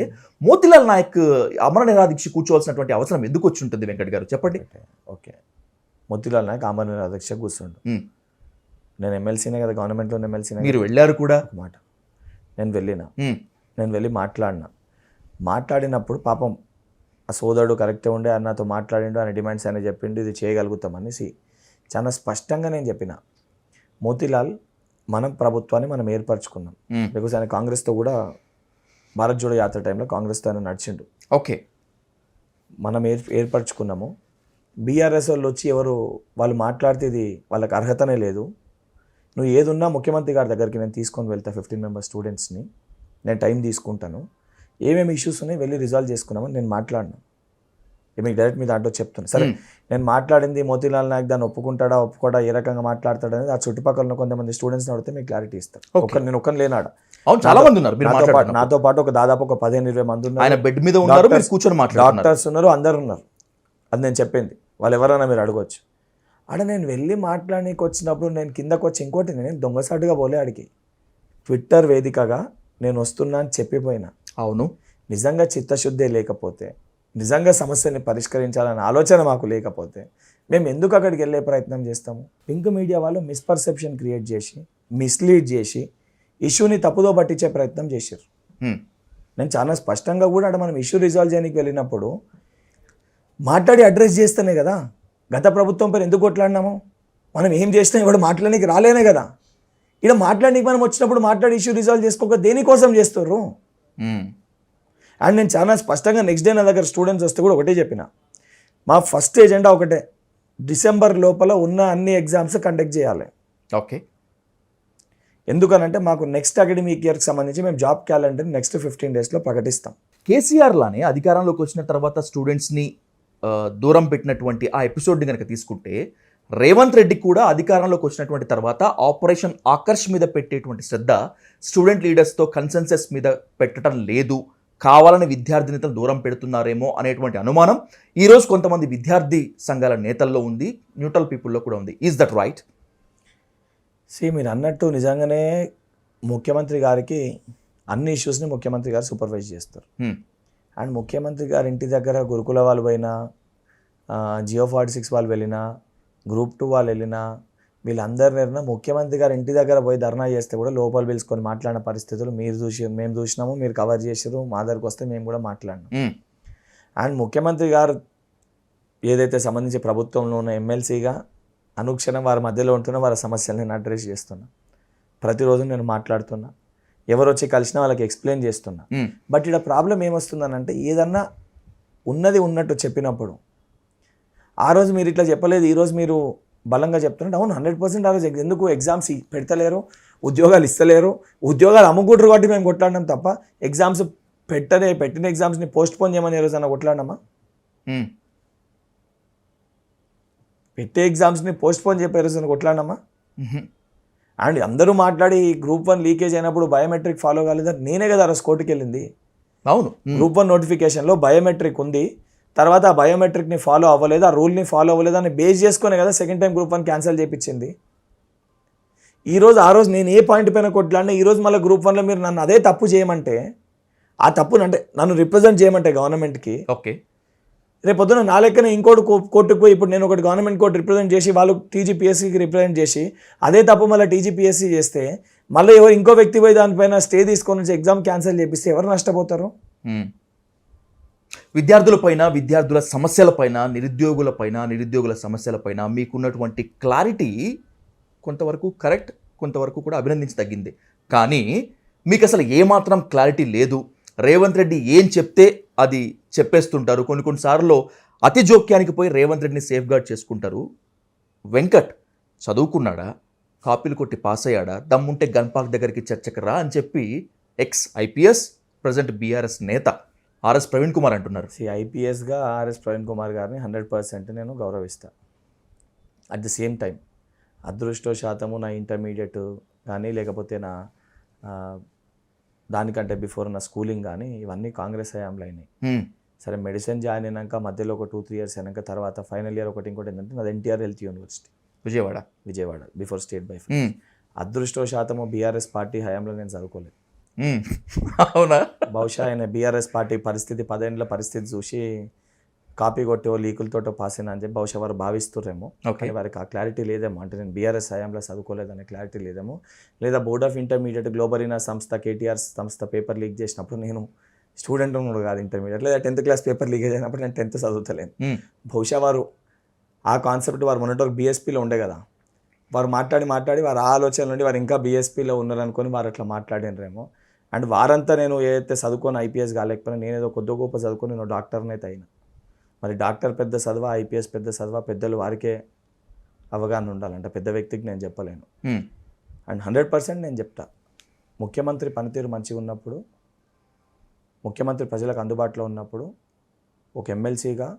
మోతీలాల్ నాయక్ అమర నిరాదీక్ష కూర్చోవాల్సినటువంటి అవసరం ఎందుకు వచ్చి ఉంటుంది వెంకట్ గారు చెప్పండి. ఓకే, మోతీలాల్ నాయక్ అమర నిరాదీక్ష కూర్చోండు. నేను ఎమ్మెల్సీనే కదా, గవర్నమెంట్లో ఎమ్మెల్సీనే. మీరు వెళ్ళారు కూడా? మాట నేను వెళ్ళి మాట్లాడినప్పుడు పాపం ఆ సోదరుడు కరెక్టే ఉండే, నాతో మాట్లాడిండు, ఆయన డిమాండ్స్ ఆయన చెప్పిండు, ఇది చేయగలుగుతామనేసి చాలా స్పష్టంగా నేను చెప్పిన. మోతీలాల్ మనం ప్రభుత్వాన్ని మనం ఏర్పరచుకున్నాం, బికాస్ ఆయన కాంగ్రెస్తో కూడా భారత్ జోడో యాత్ర టైంలో కాంగ్రెస్తో ఆయన నడిచిండు. ఓకే, మనం ఏర్పరచుకున్నాము. బీఆర్ఎస్ వాళ్ళు వచ్చి వాళ్ళు మాట్లాడితే ఇది వాళ్ళకి అర్హతనే లేదు, నువ్వు ఏదున్నా ముఖ్యమంత్రి గారి దగ్గరికి నేను తీసుకొని వెళ్తా 15 members స్టూడెంట్స్ని, నేను టైం తీసుకుంటాను, ఏమేమి ఇష్యూస్ ఉన్నాయి వెళ్ళి రిజాల్వ్ చేసుకున్నామని నేను మాట్లాడినా. మీకు డైరెక్ట్ మీ దాంట్లో చెప్తాను. సరే నేను మాట్లాడింది మోతీలాల్ నాయక్ దాన్ని ఒప్పుకోడా ఏ రకంగా మాట్లాడతాడు అనేది ఆ చుట్టుపక్కల కొంతమంది స్టూడెంట్స్ని అడిగితే మీకు క్లారిటీ ఇస్తాను. నేను ఒక్కని లేనాడ, చాలా మంది ఉన్నారు నాతో పాటు ఒక దాదాపు ఒక 15-20 మంది ఉన్నారు. ఆయన బెడ్ మీద ఉన్నారు, కూర్చొని మాట్లాడుతున్నారు, డాక్టర్స్ ఉన్నారు, అందరు ఉన్నారు. అది నేను చెప్పింది, వాళ్ళు ఎవరైనా మీరు అడగవచ్చు. ఆడ నేను వెళ్ళి మాట్లాడడానికి వచ్చినప్పుడు నేను కిందకు వచ్చి ఇంకోటి నేను దొంగసాటుగా పోలే, ఆడికి ట్విట్టర్ వేదికగా నేను వస్తున్నా అని చెప్పిపోయినా. అవును, నిజంగా చిత్తశుద్ధే లేకపోతే, నిజంగా సమస్యని పరిష్కరించాలనే ఆలోచన మాకు లేకపోతే మేము ఎందుకు అక్కడికి వెళ్ళే ప్రయత్నం చేస్తాము? పింక్ మీడియా వాళ్ళు మిస్పర్సెప్షన్ క్రియేట్ చేసి, మిస్లీడ్ చేసి ఇష్యూని తప్పుదో పట్టించే ప్రయత్నం చేశారు. నేను చాలా స్పష్టంగా కూడా అక్కడ మనం ఇష్యూ రిజాల్వ్ చేయడానికి వెళ్ళినప్పుడు మాట్లాడి అడ్రస్ చేస్తేనే కదా. గత ప్రభుత్వం పేరు ఎందుకు కొట్లాడినాము? మనం ఏం చేసినా ఇప్పుడు మాట్లాడడానికి రాలేనే కదా. ఇక్కడ మాట్లాడడానికి మనం వచ్చినప్పుడు మాట్లాడి ఇష్యూ రిజాల్వ్ చేసుకోక దేనికోసం చేస్తారు? అండ్ నేను చాలా స్పష్టంగా నెక్స్ట్ డే నా దగ్గర స్టూడెంట్స్ వస్తే కూడా ఒకటే చెప్పిన, మా ఫస్ట్ ఎజెండా ఒకటే, డిసెంబర్ లోపల ఉన్న అన్ని ఎగ్జామ్స్ కండక్ట్ చేయాలి. ఓకే, ఎందుకనంటే మాకు నెక్స్ట్ అకాడమిక్ ఇయర్కి సంబంధించి మేము జాబ్ క్యాలెండర్ నెక్స్ట్ 15 daysలో ప్రకటిస్తాం. కేసీఆర్ లానే అధికారంలోకి వచ్చిన తర్వాత స్టూడెంట్స్ని దూరం పెట్టినటువంటి ఆ ఎపిసోడ్ని కనుక తీసుకుంటే రేవంత్ రెడ్డి కూడా అధికారంలోకి వచ్చినటువంటి తర్వాత ఆపరేషన్ ఆకర్ష్ మీద పెట్టేటువంటి శ్రద్ధ స్టూడెంట్ లీడర్స్తో కన్సెన్సస్ మీద పెట్టడం లేదు, కావాలని విద్యార్థి నేతలు దూరం పెడుతున్నారేమో అనేటువంటి అనుమానం ఈరోజు కొంతమంది విద్యార్థి సంఘాల నేతల్లో ఉంది, న్యూట్రల్ పీపుల్లో కూడా ఉంది. Is that right? మీరు అన్నట్టు నిజంగానే ముఖ్యమంత్రి గారికి అన్ని ఇష్యూస్ని ముఖ్యమంత్రి గారు సూపర్వైజ్ చేస్తారు. అండ్ ముఖ్యమంత్రి గారి ఇంటి దగ్గర గురుకుల వాళ్ళు పోయినా, జియో 46 వాళ్ళు వెళ్ళినా, Group 2 వాళ్ళు వెళ్ళినా, వీళ్ళందరినీ ముఖ్యమంత్రి గారు ఇంటి దగ్గర పోయి ధర్నా చేస్తే కూడా లోపల పిలుచుకొని మాట్లాడిన పరిస్థితులు మేము చూసినాము, మీరు కవర్ చేసారు, మా దగ్గరకు వస్తే మేము కూడా మాట్లాడినాం. అండ్ ముఖ్యమంత్రి గారు ఏదైతే సంబంధించి ప్రభుత్వంలో ఉన్న ఎమ్మెల్సీగా అనుక్షణం వారి మధ్యలో ఉంటున్న వారి సమస్యలను నేను అడ్రస్ చేస్తున్నా, ప్రతిరోజు నేను మాట్లాడుతున్నా, ఎవరు వచ్చి కలిసినా వాళ్ళకి ఎక్స్ప్లెయిన్ చేస్తున్నా. బట్ ఇక్కడ ప్రాబ్లం ఏమొస్తుందనంటే ఏదన్నా ఉన్నది ఉన్నట్టు చెప్పినప్పుడు ఆ రోజు మీరు ఇట్లా చెప్పలేదు, ఈరోజు మీరు బలంగా చెప్తున్నట్టు అవును 100% ఆ రోజు ఎందుకు ఎగ్జామ్స్ పెడతలేరు, ఉద్యోగాలు ఇస్తలేరు, ఉద్యోగాలు అమ్ముకుంటారు కాబట్టి మేము కొట్లాడినాం తప్ప ఎగ్జామ్స్ పెట్టిన ఎగ్జామ్స్ని పోస్ట్ పోన్ చేయమని ఏ రోజు అన్న కొట్లాడినామా? పెట్టే ఎగ్జామ్స్ని పోస్ట్పోన్ చెప్పారు కొట్లాడమ్మా. అండ్ అందరూ మాట్లాడి గ్రూప్ 1 లీకేజ్ అయినప్పుడు బయోమెట్రిక్ ఫాలో కాలేదని నేనే కదా రోజు కోర్టుకి వెళ్ళింది. అవును, గ్రూప్ 1 నోటిఫికేషన్లో బయోమెట్రిక్ ఉంది, తర్వాత ఆ బయోమెట్రిక్ని ఫాలో అవ్వలేదు, ఆ రూల్ని ఫాలో అవ్వలేదు అని బేస్ చేసుకునే కదా సెకండ్ టైం గ్రూప్ 1 క్యాన్సిల్ చేయించింది. ఆ రోజు నేను ఏ పాయింట్ పైన కొట్లాడినా ఈరోజు మళ్ళీ గ్రూప్ 1లో మీరు నన్ను అదే తప్పు చేయమంటే, ఆ తప్పును అంటే నన్ను రిప్రజెంట్ చేయమంటే గవర్నమెంట్కి, ఓకే, రేపు పొద్దున నా లెక్కనే ఇంకోటి కోర్టుకు పోయి ఇప్పుడు నేను ఒకటి గవర్నమెంట్ కోర్టు రిప్రజెంట్ చేసి వాళ్ళు టీజీపీఎస్సీకి రిప్రజెంట్ చేసి అదే తప్పు మళ్ళీ టీజీపీఎస్సీ చేస్తే మళ్ళీ ఇంకో వ్యక్తి పోయి దానిపైన స్టే తీసుకొని నుంచి ఎగ్జామ్ క్యాన్సిల్ చేపిస్తే ఎవరు నష్టపోతారు? విద్యార్థులపైన, విద్యార్థుల సమస్యలపైన, నిరుద్యోగుల సమస్యలపైన మీకున్నటువంటి క్లారిటీ కొంతవరకు కరెక్ట్, కొంతవరకు కూడా అభినందించదగింది. కానీ మీకు అసలు ఏమాత్రం క్లారిటీ లేదు. రేవంత్ రెడ్డి ఏం చెప్తే అది చెప్పేస్తుంటారు. కొన్నిసార్లు అతి జోక్యానికి పోయి రేవంత్ రెడ్డిని సేఫ్ గార్డ్ చేసుకుంటారు. వెంకట్ చదువుకున్నాడా, కాపీలు కొట్టి పాస్ అయ్యాడా, దమ్ముంటే గన్పాక్ దగ్గరికి చర్చకు రా అని చెప్పి ఎక్స్ ఐపీఎస్ ప్రజెంట్ బీఆర్ఎస్ నేత ఆర్ఎస్ ప్రవీణ్ కుమార్ అంటున్నారు. ఐపీఎస్గా ఆర్ఎస్ ప్రవీణ్ కుమార్ గారిని 100% నేను గౌరవిస్తాను. అట్ ది సేమ్ టైం అదృష్టవశాత్తము నా ఇంటర్మీడియట్ కానీ లేకపోతే నా దానికంటే బిఫోర్ నా స్కూలింగ్ కానీ ఇవన్నీ కాంగ్రెస్ హయాంలో అయినాయి. సరే మెడిసిన్ జాయిన్ అయినాక మధ్యలో ఒక 2-3 ఇయర్స్ అయినాక తర్వాత ఫైనల్ ఇయర్ ఇంకోటి ఏంటంటే నాది NTR health university Vijayawada before state by అదృష్టవశాత్తము బీఆర్ఎస్ పార్టీ హయాంలో నేను చదువుకోలేదు. అవునా? బహుశా ఆయన బీఆర్ఎస్ పార్టీ పరిస్థితి 10 ఏళ్ళ పరిస్థితి చూసి కాపీ కొట్టో లీకులతోటో పాస్ అయినా అని చెప్పి బహుశా వారు భావిస్తుర్రేమో. కానీ వారికి ఆ క్లారిటీ లేదేమో, అంటే నేను బీఆర్ఎస్ హయాంలో చదువుకోలేదనే క్లారిటీ లేదేమో, లేదా బోర్డ్ ఆఫ్ ఇంటర్మీడియట్ గ్లోబరీనా సంస్థ కేటీఆర్ సంస్థ పేపర్ లీక్ చేసినప్పుడు నేను స్టూడెంట్ కాదు ఇంటర్మీడియట్, లేదా 10th క్లాస్ పేపర్ లీకేజ్ అయినప్పుడు నేను 10th చదువుతలేను. బహుశా వారు ఆ కాన్సెప్ట్ వారు మొన్నటి బీఎస్పీలో ఉండే కదా, వారు మాట్లాడి వారు ఆ ఆలోచన నుండి వారు ఇంకా బీఎస్పీలో ఉన్నారనుకొని వారు అట్లా మాట్లాడినరేమో. అండ్ వారంతా నేను ఏదైతే చదువుకొని ఐపీఎస్ కాలేకపోయినా నేనేదో కొద్ది గొప్ప చదువుకొని నేను డాక్టర్ని అయితే అయినా. మరి డాక్టర్ పెద్ద చదువా, ఐపీఎస్ పెద్ద చదువా, పెద్దలు వారికే అవగాహన ఉండాలంటే పెద్ద వ్యక్తికి నేను చెప్పలేను. అండ్ 100% నేను చెప్తా, ముఖ్యమంత్రి పనితీరు మంచిగా ఉన్నప్పుడు, ముఖ్యమంత్రి ప్రజలకు అందుబాటులో ఉన్నప్పుడు, ఒక ఎమ్మెల్సీగా,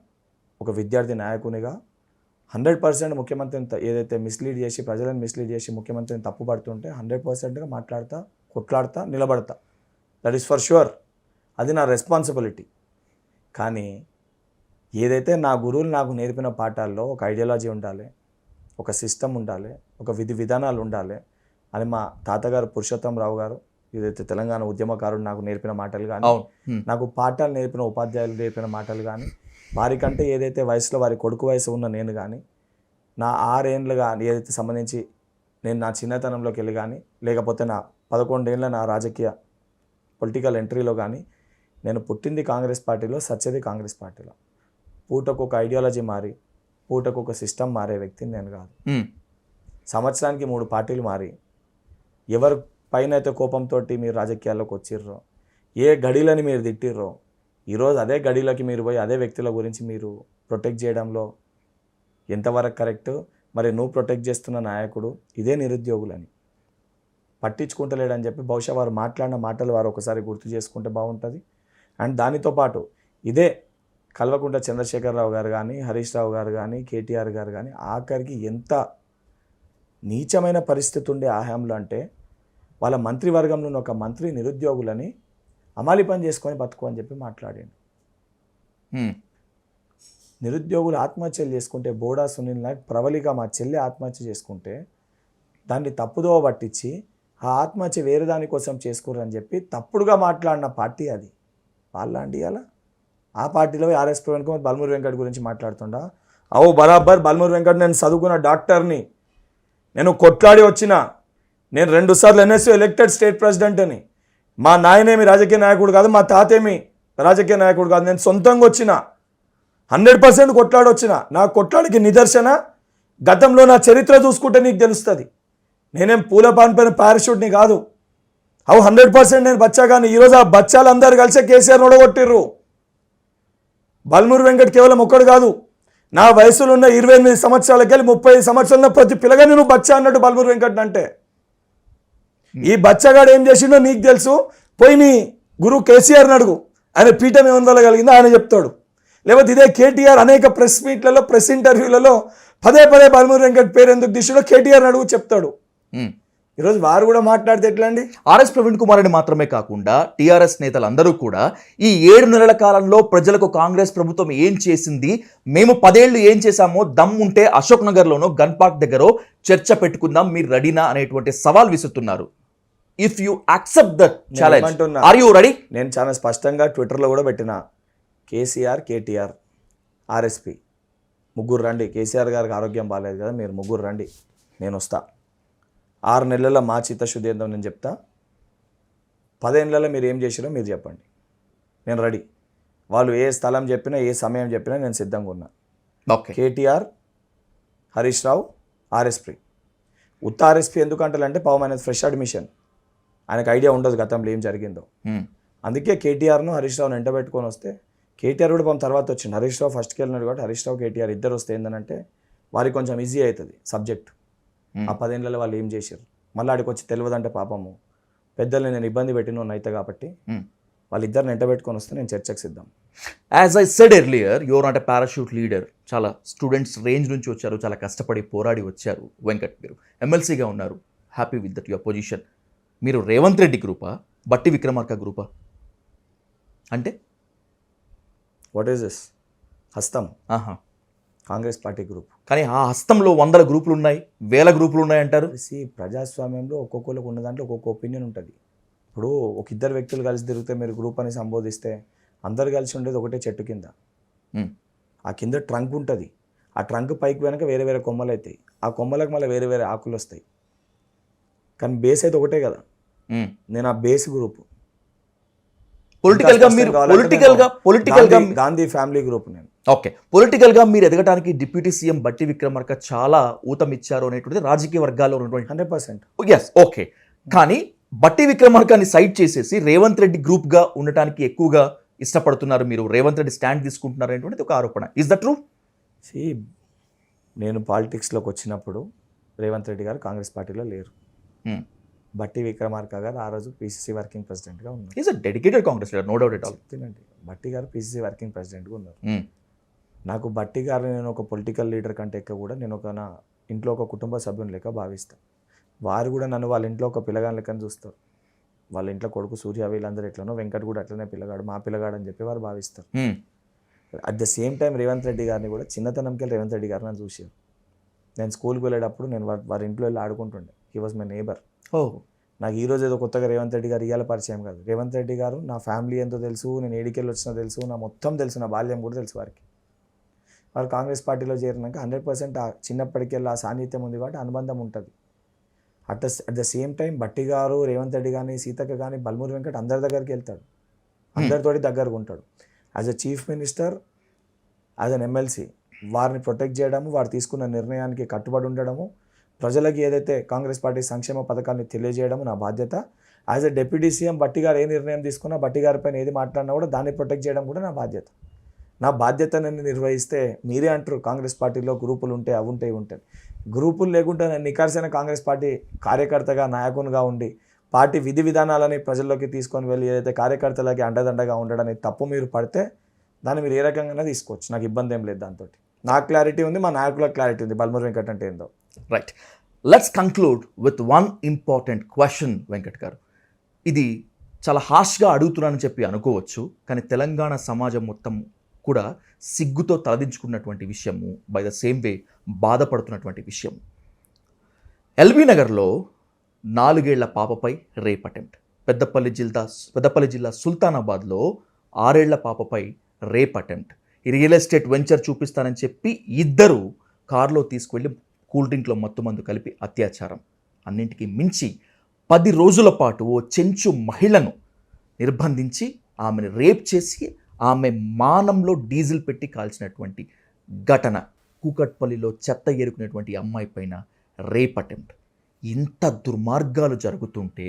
ఒక విద్యార్థి నాయకునిగా 100% ముఖ్యమంత్రిని ఏదైతే మిస్లీడ్ చేసి ప్రజలను మిస్లీడ్ చేసి ముఖ్యమంత్రిని తప్పుపడుతుంటే 100%గా మాట్లాడతా, కొట్లాడతా, నిలబడతా. That is for sure. అది నా రెస్పాన్సిబిలిటీ. కానీ ఏదైతే నా గురువులు నాకు నేర్పిన పాఠాల్లో ఒక ఐడియాలజీ ఉండాలి, ఒక సిస్టమ్ ఉండాలి, ఒక విధి విధానాలు ఉండాలి అని మా తాతగారు పురుషోత్తమరావు గారు ఏదైతే తెలంగాణ ఉద్యమకారుడు నాకు నేర్పిన మాటలు కానీ, నాకు పాఠాలు నేర్పిన ఉపాధ్యాయులు నేర్పిన మాటలు కానీ, వారికంటే ఏదైతే వయసులో వారి కొడుకు వయసు ఉన్న నేను కానీ, నా 6 ఏళ్ళుగా ఏదైతే సంబంధించి నేను నా చిన్నతనంలోకి వెళ్ళి కానీ, లేకపోతే నా 11 ఏళ్ళ నా రాజకీయ పొలిటికల్ ఎంట్రీలో కానీ, నేను పుట్టింది కాంగ్రెస్ పార్టీలో, సచ్చేది కాంగ్రెస్ పార్టీలో. పూటకు ఒక ఐడియాలజీ మారి, పూటకు ఒక సిస్టమ్ మారే వ్యక్తిని నేను కాదు. సంవత్సరానికి 3 పార్టీలు మారి, ఎవరి పైన అయితే కోపంతో మీరు రాజకీయాల్లోకి వచ్చిర్రో, ఏ గడిలని మీరు తిట్టిర్రో, ఈరోజు అదే గడిలోకి మీరు పోయి అదే వ్యక్తుల గురించి మీరు ప్రొటెక్ట్ చేయడంలో ఎంతవరకు కరెక్ట్? మరి నువ్వు ప్రొటెక్ట్ చేస్తున్న నాయకుడు ఇదే నిరుద్యోగులని పట్టించుకుంటలేడని చెప్పి బహుశా వారు మాట్లాడిన మాటలు వారు ఒకసారి గుర్తు చేసుకుంటే బాగుంటుంది. అండ్ దానితో పాటు ఇదే కల్వకుంట్ల చంద్రశేఖరరావు గారు కానీ, హరీష్ రావు గారు కానీ, కేటీఆర్ గారు కానీ ఆఖరికి ఎంత నీచమైన పరిస్థితి ఉండే ఆహాంలో అంటే వాళ్ళ మంత్రివర్గంలో ఒక మంత్రి నిరుద్యోగులని అమాలి పని చేసుకొని బతుకు అని చెప్పి మాట్లాడాడు. నిరుద్యోగులు ఆత్మహత్యలు చేసుకుంటే బోడా సునీల్ నాయక్ ప్రవళిక మా చెల్లి ఆత్మహత్య చేసుకుంటే దాన్ని తప్పుదోవ పట్టించి ఆ ఆత్మహత్య వేరే దానికోసం చేసుకోరని చెప్పి తప్పుడుగా మాట్లాడిన పార్టీ అది. వాళ్ళండి అలా ఆ పార్టీలో ఆర్ఎస్ ప్రవీణ్ కుమార్ బల్మూరి వెంకట్ గురించి మాట్లాడుతుండా, అవు బరాబర్ బల్మూరి వెంకట్ నేను చదువుకున్న డాక్టర్ని, నేను కొట్లాడి వచ్చిన, నేను 2 సార్లు ఎన్ఎస్యూ ఎలక్టెడ్ స్టేట్ ప్రెసిడెంట్ అని, మా నాయనేమి రాజకీయ నాయకుడు కాదు, మా తాతేమి రాజకీయ నాయకుడు కాదు, నేను సొంతంగా వచ్చిన 100% కొట్లాడి వచ్చిన. నా కొట్లాడికి నిదర్శన గతంలో నా చరిత్ర చూసుకుంటే నీకు తెలుస్తుంది. నేనేం పూల పాన్పైన పారాషూట్ని కాదు. అవు 100% నేను బచ్చా. కానీ ఈరోజు ఆ బచ్చాలు అందరు కలిసే కేసీఆర్ నొడగొట్టిర్రు. బల్మూరి వెంకట్ కేవలం ఒక్కడు కాదు, నా వయసులో ఉన్న 28 సంవత్సరాలకి వెళ్ళి 30 సంవత్సరాల ప్రతి పిల్లగాని నువ్వు బచ్చా అన్నట్టు బల్మూరి వెంకట్ అంటే. ఈ బచ్చగాడు ఏం చేసిండో నీకు తెలుసు. పోయి నీ గురువు కేసీఆర్ని అడుగు, ఆయన పీఠం ఏమనగలిగిందో ఆయన చెప్తాడు. లేకపోతే ఇదే కేటీఆర్ అనేక ప్రెస్ మీట్లలో, ప్రెస్ ఇంటర్వ్యూలలో పదే పదే బల్మూరి వెంకట్ పేరు ఎందుకు తీసాడో కేటీఆర్ అడుగు చెప్తాడు. ఉమ్. ఈరోజు వారు కూడా మాట్లాడితే ఎట్లా అండి? ఆర్ఎస్ ప్రవీణ్ కుమార్ అని మాత్రమే కాకుండా టీఆర్ఎస్ నేతలందరూ కూడా ఈ 7 నెలల కాలంలో ప్రజలకు కాంగ్రెస్ ప్రభుత్వం ఏం చేసింది, మేము 10 ఏళ్ళు ఏం చేశామో దమ్ముంటే అశోక్ నగర్లోనో గన్ పార్క్ దగ్గర చర్చ పెట్టుకుందాం, మీరు రెడీనా అనేటువంటి సవాల్ విసురుతున్నారు. If you accept that challenge, are you ready? నేను చాలా స్పష్టంగా ట్విట్టర్లో కూడా పెట్టిన, కేసీఆర్, కేటీఆర్, ఆర్ఎస్పి ముగ్గురు రండి. కేసీఆర్ గారికి ఆరోగ్యం బాగాలేదు కదా, మీరు ముగ్గురు రండి, నేను వస్తా. 6 నెలల మా చిత్తశుద్ధి ఏందో నేను చెప్తా. 10 ఏళ్ళలో మీరు ఏం చేసిరో మీరు చెప్పండి, నేను రెడీ. వాళ్ళు ఏ స్థలం చెప్పినా ఏ సమయం చెప్పినా నేను సిద్ధంగా ఉన్నా. ఓకే. కేటీఆర్, హరీష్ రావు, ఆర్ఎస్పి. ఉత్త ఆర్ఎస్పి ఎందుకంటారంటే పాపం ఆయన ఫ్రెష్ అడ్మిషన్, ఆయనకు ఐడియా ఉండదు గతంలో ఏం జరిగిందో. అందుకే కేటీఆర్ను హరీష్ రావును ఎంట పెట్టుకొని వస్తే, కేటీఆర్ కూడా పాపం తర్వాత వచ్చింది, హరీష్ రావు ఫస్ట్కి వెళ్ళినాడు కాబట్టి హరీష్ రావు కేటీఆర్ ఇద్దరు వస్తే ఏంటంటే వారికి కొంచెం ఈజీ అవుతుంది సబ్జెక్ట్. ఆ 10 ఏళ్ళలో వాళ్ళు ఏం చేశారు మళ్ళీ ఆడికి వచ్చి తెలియదంటే పాపము పెద్దల్ని నేను ఇబ్బంది పెట్టిన అయితే కాబట్టి వాళ్ళిద్దరిని ఎంట పెట్టుకొని వస్తే నేను చర్చకు సిద్ధం. As I said earlier, your not a parachute leader. చాలా స్టూడెంట్స్ రేంజ్ నుంచి వచ్చారు, చాలా కష్టపడి పోరాడి వచ్చారు. వెంకట్ మీరు ఎమ్మెల్సీగా ఉన్నారు, happy with that your position. మీరు రేవంత్ రెడ్డి గ్రూపా, బట్టి విక్రమార్క గ్రూపా? అంటే వాట్ ఈస్ దిస్ హస్తం? ఆహా, కాంగ్రెస్ పార్టీ గ్రూప్. కానీ ఆ హస్తంలో 100 గ్రూపులు ఉన్నాయి, 1000 గ్రూపులు ఉన్నాయి అంటారు. ప్రజాస్వామ్యంలో ఒక్కొక్కరికి ఉన్న దాంట్లో ఒక్కొక్క ఒపీనియన్ ఉంటుంది. ఇప్పుడు ఒక ఇద్దరు వ్యక్తులు కలిసి తిరిగితే మీరు గ్రూప్ అని సంబోధిస్తే అందరు కలిసి ఉండేది ఒకటే చెట్టు కింద. ఆ కింద ట్రంక్ ఉంటుంది, ఆ ట్రంక్ పైకి వెనక వేరే వేరే కొమ్మలు అవుతాయి, ఆ కొమ్మలకు మళ్ళీ వేరే వేరే ఆకులు వస్తాయి, కానీ బేస్ అయితే ఒకటే కదా. నేను ఆ బేస్ గ్రూప్. పొలిటికల్గా గాంధీ ఫ్యామిలీ గ్రూప్ నేను. ఓకే, పొలిటికల్గా మీరు ఎదగడానికి డిప్యూటీ సీఎం బట్టి విక్రమార్క చాలా ఊతం ఇచ్చారు అనేటువంటిది రాజకీయ వర్గాల్లో ఉన్నటువంటి 100%. Yes, okay. కానీ బట్టి విక్రమార్కాన్ని సైడ్ చేసేసి రేవంత్ రెడ్డి గ్రూప్గా ఉండటానికి ఎక్కువగా ఇష్టపడుతున్నారు మీరు, రేవంత్ రెడ్డి స్టాండ్ తీసుకుంటున్నారు అనేటువంటిది ఒక ఆరోపణ. Is that true? నేను పాలిటిక్స్లోకి వచ్చినప్పుడు రేవంత్ రెడ్డి గారు కాంగ్రెస్ పార్టీలో లేరు. బట్టి విక్రమార్క గారు ఆ రోజు పీసీసీ వర్కింగ్ ప్రెసిడెంట్గా ఉన్నారు. Is a dedicated Congress leader, no doubt at all. చెప్తానండి, బట్టి గారు పీసీసీ వర్కింగ్ ప్రెసిడెంట్గా ఉన్నారు. నాకు బట్టి గారు నేను ఒక పొలిటికల్ లీడర్ కంటే ఎక్కువ కూడా నేను ఒక నా ఇంట్లో ఒక కుటుంబ సభ్యుని లెక్క భావిస్తాను. వారు కూడా నన్ను వాళ్ళ ఇంట్లో ఒక పిల్లగాని లెక్కని చూస్తారు. వాళ్ళ ఇంట్లో కొడుకు సూర్య వీళ్ళందరూ ఎట్లనో వెంకట్ కూడా అట్లనే పిల్లగాడు, మా పిల్లగాడు అని చెప్పి వారు భావిస్తారు. At the same time Revanth Reddy గారిని కూడా చిన్నతనంకి వెళ్ళి రేవంత్ రెడ్డి గారిని చూసారు. నేను స్కూల్కి వెళ్ళేటప్పుడు నేను వారి ఇంట్లో వెళ్ళి ఆడుకుంటుండే. He was my neighbour. నాకు ఈరోజు ఏదో కొత్తగా రేవంత్ రెడ్డి గారు ఇవాళ పరిచయం కాదు. రేవంత్ రెడ్డి గారు నా ఫ్యామిలీ ఎంతో తెలుసు, నేను ఏడికెళ్ళి వచ్చినా తెలుసు, నా మొత్తం తెలుసు, నా బాల్యం కూడా తెలుసు వారికి. వారు కాంగ్రెస్ పార్టీలో చేరినాక 100% ఆ చిన్నప్పటికెళ్ళి ఆ సాన్నిధ్యం ఉంది కాబట్టి అనుబంధం ఉంటుంది. అట్ ద సేమ్ టైం బట్టి గారు, రేవంత్ రెడ్డి కానీ, సీతక్క కానీ, బల్మూరి వెంకట్ అందరి దగ్గరికి వెళ్తాడు, అందరితోటి దగ్గరగా ఉంటాడు. As a chief minister, as an MLC వారిని ప్రొటెక్ట్ చేయడము, వారు తీసుకున్న నిర్ణయానికి కట్టుబడి ఉండడము, ప్రజలకి ఏదైతే కాంగ్రెస్ పార్టీ సంక్షేమ పథకాన్ని తెలియజేయడం నా బాధ్యత. యాజ్ అ డిప్యూటీ సీఎం బట్టి గారు ఏ నిర్ణయం తీసుకున్నా, బట్టి గారి పైన ఏది మాట్లాడినా కూడా దాన్ని ప్రొటెక్ట్ చేయడం కూడా నా బాధ్యత. నా బాధ్యతను నిర్వహిస్తే మీరే అంటారు కాంగ్రెస్ పార్టీలో గ్రూపులు ఉంటాయి, అవి ఉంటాయి, ఇవి ఉంటాయి. గ్రూపులు లేకుండా నేను నికార్సైన కాంగ్రెస్ పార్టీ కార్యకర్తగా, నాయకునిగా ఉండి పార్టీ విధి విధానాలని ప్రజల్లోకి తీసుకొని వెళ్ళి ఏదైతే కార్యకర్తలకి అండదండగా ఉండడానికి తప్పు మీరు పడితే దాన్ని మీరు ఏ రకంగా తీసుకోవచ్చు, నాకు ఇబ్బంది ఏం లేదు. దాంతో నాకు క్లారిటీ ఉంది, మా నాయకులకు క్లారిటీ ఉంది బల్మూరి వెంకట్ అంటే ఏందో. Right, let's conclude with one important question Venkat గారు. ఇది చాలా హార్ష్గా అడుగుతున్నానని చెప్పి అనుకోవచ్చు, కానీ తెలంగాణ సమాజం మొత్తం కూడా సిగ్గుతో తలదించుకున్నటువంటి విషయము, బై ద సేమ్ వే బాధపడుతున్నటువంటి విషయం. ఎల్బీ నగర్లో 4 ఏళ్ల పాపపై రేప్ అటెంప్ట్. పెద్దపల్లి జిల్లా సుల్తానాబాద్లో 6 ఏళ్ల పాపపై రేప్ అటెంప్ట్. ఈ రియల్ ఎస్టేట్ వెంచర్ చూపిస్తానని చెప్పి ఇద్దరు కారులో తీసుకువెళ్ళి కూల్ డ్రింక్లో మత్తుమందు కలిపి అత్యాచారం. అన్నింటికీ మించి 10 రోజుల పాటు ఓ చెంచు మహిళను నిర్బంధించి ఆమెను రేప్ చేసి ఆమె మానంలో డీజిల్ పెట్టి కాల్చినటువంటి ఘటన. కూకట్పల్లిలో చెత్త ఏరుకునేటువంటి అమ్మాయి పైన రేప్ అటెంప్ట్. ఇంత దుర్మార్గాలు జరుగుతుంటే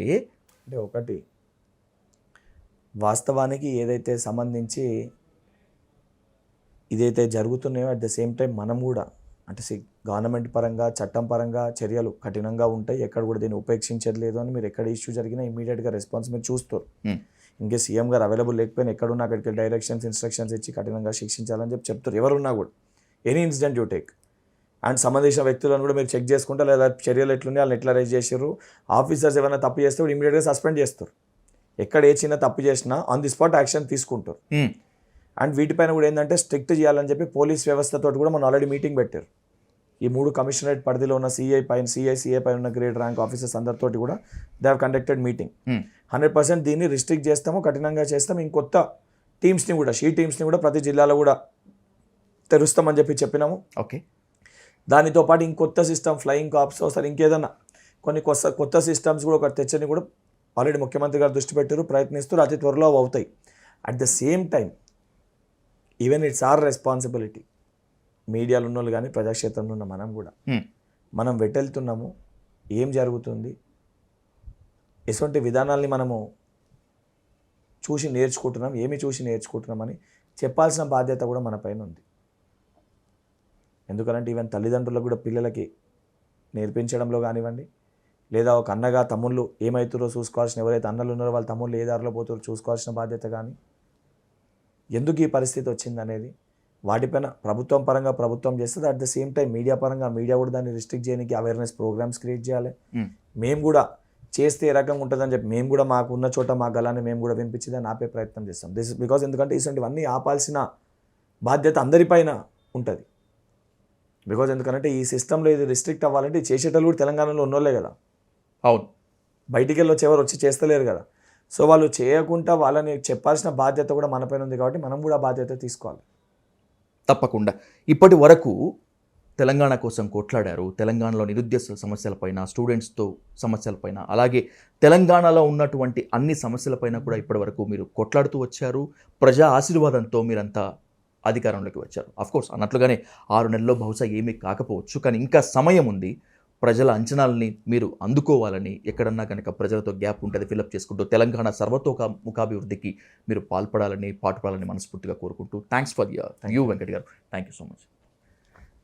అంటే ఒకటి వాస్తవానికి ఏదైతే సంబంధించి ఇదైతే జరుగుతున్నాయో అట్ ద సేమ్ టైం మనం కూడా అంటే గవర్నమెంట్ పరంగా, చట్టం పరంగా చర్యలు కఠినంగా ఉంటాయి. ఎక్కడ కూడా దీన్ని ఉపేక్షించేది లేదు అని మీరు ఎక్కడ ఇష్యూ జరిగినా ఇమీడియట్గా రెస్పాన్స్ మీరు చూస్తారు. ఇంకే సీఎం గారు అవైలబుల్ లేకపోయినా ఎక్కడున్నా అక్కడికి డైరెక్షన్స్, ఇన్స్ట్రక్షన్స్ ఇచ్చి కఠినంగా శిక్షించాలని చెప్తారు ఎవరున్నా కూడా. Any incident you take, and సంబంధించిన వ్యక్తులను కూడా మీరు చెక్ చేసుకుంటే లేదా చర్యలు ఎట్లున్నాయి, వాళ్ళని ఎట్లా రైజ్ చేసారు, ఆఫీసర్స్ ఏమైనా తప్పు చేస్తే కూడా ఇమీడియట్గా సస్పెండ్ చేస్తారు. ఎక్కడ ఏ చిన్న తప్పు చేసినా ఆన్ ది స్పాట్ యాక్షన్ తీసుకుంటారు. అండ్ వీటిపైన కూడా ఏంటంటే స్ట్రిక్ట్ చేయాలని చెప్పి పోలీస్ వ్యవస్థతో కూడా మనం ఆల్రెడీ మీటింగ్ పెట్టారు. ఈ 3 కమిషనరేట్ పరిధిలో ఉన్న సిఐ పైన ఉన్న గ్రేడ్ ర్యాంక్ ఆఫీసర్స్ అందరితోటి కూడా దే హ్యావ్ కండక్టెడ్ మీటింగ్. 100% దీన్ని రిస్ట్రిక్ట్ చేస్తాము, కఠినంగా చేస్తాము. ఇంకొత్త టీమ్స్ని కూడా టీమ్స్ని కూడా ప్రతి జిల్లాలో కూడా తెరుస్తామని చెప్పినాము. ఓకే. దానితో పాటు ఇంకొత్త సిస్టమ్ ఫ్లయింగ్ కాప్స్ అసలు ఇంకేదన్నా కొన్ని కొత్త సిస్టమ్స్ కూడా ఒక తెచ్చని కూడా ఆల్రెడీ ముఖ్యమంత్రి గారు దృష్టి పెట్టారు, ప్రయత్నిస్తారు. అతి త్వరలో అవుతాయి. At the same time even it's our responsibility, మీడియాలో ఉన్న వాళ్ళు కానీ ప్రజాక్షేత్రంలో ఉన్న మనం కూడా మనం వెట్టెళ్తున్నాము, ఏం జరుగుతుంది, ఎటువంటి విధానాల్ని మనము చూసి నేర్చుకుంటున్నాం, ఏమి చూసి నేర్చుకుంటున్నామని చెప్పాల్సిన బాధ్యత కూడా మన పైన ఉంది. ఎందుకంటే ఈవెన్ తల్లిదండ్రులకు కూడా పిల్లలకి నేర్పించడంలో కానివ్వండి, లేదా ఒక అన్నగా తమ్ముళ్ళు ఏమవుతారో చూసుకోవాల్సిన, ఎవరైతే అన్నలు ఉన్నారో వాళ్ళ తమ్ముళ్ళు ఏ దారిలో పోతారో చూసుకోవాల్సిన బాధ్యత కానీ, ఎందుకు ఈ పరిస్థితి వచ్చింది అనేది వాటిపైన ప్రభుత్వం పరంగా ప్రభుత్వం చేస్తుంది. At the same time media పరంగా మీడియా కూడా దాన్ని రిస్ట్రిక్ట్ చేయడానికి అవేర్నెస్ ప్రోగ్రామ్స్ క్రియేట్ చేయాలి. మేము కూడా చేస్తే ఏ రకంగా ఉంటుందని చెప్పి మేము కూడా మాకు ఉన్న చోట మా గలాన్ని మేము కూడా వినిపించి దాన్ని ఆపే ప్రయత్నం చేస్తాం. దిస్ బికాజ్ ఎందుకంటే ఇటువంటివన్నీ ఆపాల్సిన బాధ్యత అందరిపైన ఉంటుంది. బికాజ్ ఎందుకంటే ఈ సిస్టంలో ఇది రిస్ట్రిక్ట్ అవ్వాలంటే చేసేటోళ్ళు కూడా తెలంగాణలో ఉన్నోళ్ళే కదా. అవును. బయటికి వెళ్ళి వచ్చేవారు వచ్చి చేస్తలేరు కదా. సో వాళ్ళు చేయకుండా వాళ్ళని చెప్పాల్సిన బాధ్యత కూడా మనపైన ఉంది. కాబట్టి మనం కూడా బాధ్యత తీసుకోవాలి. తప్పకుండా. ఇప్పటి వరకు తెలంగాణ కోసం కొట్లాడారు. తెలంగాణలో నిరుద్యోగ సమస్యలపైన, స్టూడెంట్స్తో సమస్యలపైన, అలాగే తెలంగాణలో ఉన్నటువంటి అన్ని సమస్యలపైన కూడా ఇప్పటి వరకు మీరు కొట్లాడుతూ వచ్చారు. ప్రజా ఆశీర్వాదంతో మీరంతా అధికారంలోకి వచ్చారు. అఫ్కోర్స్ అన్నట్లుగానే 6 నెలల్లో బహుశా ఏమీ కాకపోవచ్చు, కానీ ఇంకా సమయం ఉంది. ప్రజల అంచనాలని మీరు అందుకోవాలని, ఎక్కడన్నా కనుక ప్రజలతో గ్యాప్ ఉంటుంది ఫిలప్ చేసుకుంటూ తెలంగాణ సర్వతోముఖాభివృద్ధికి మీరు పాటుపడాలని మనస్ఫూర్తిగా కోరుకుంటూ థ్యాంక్స్ ఫర్ యూ వెంకట్ గారు. Thank you so much.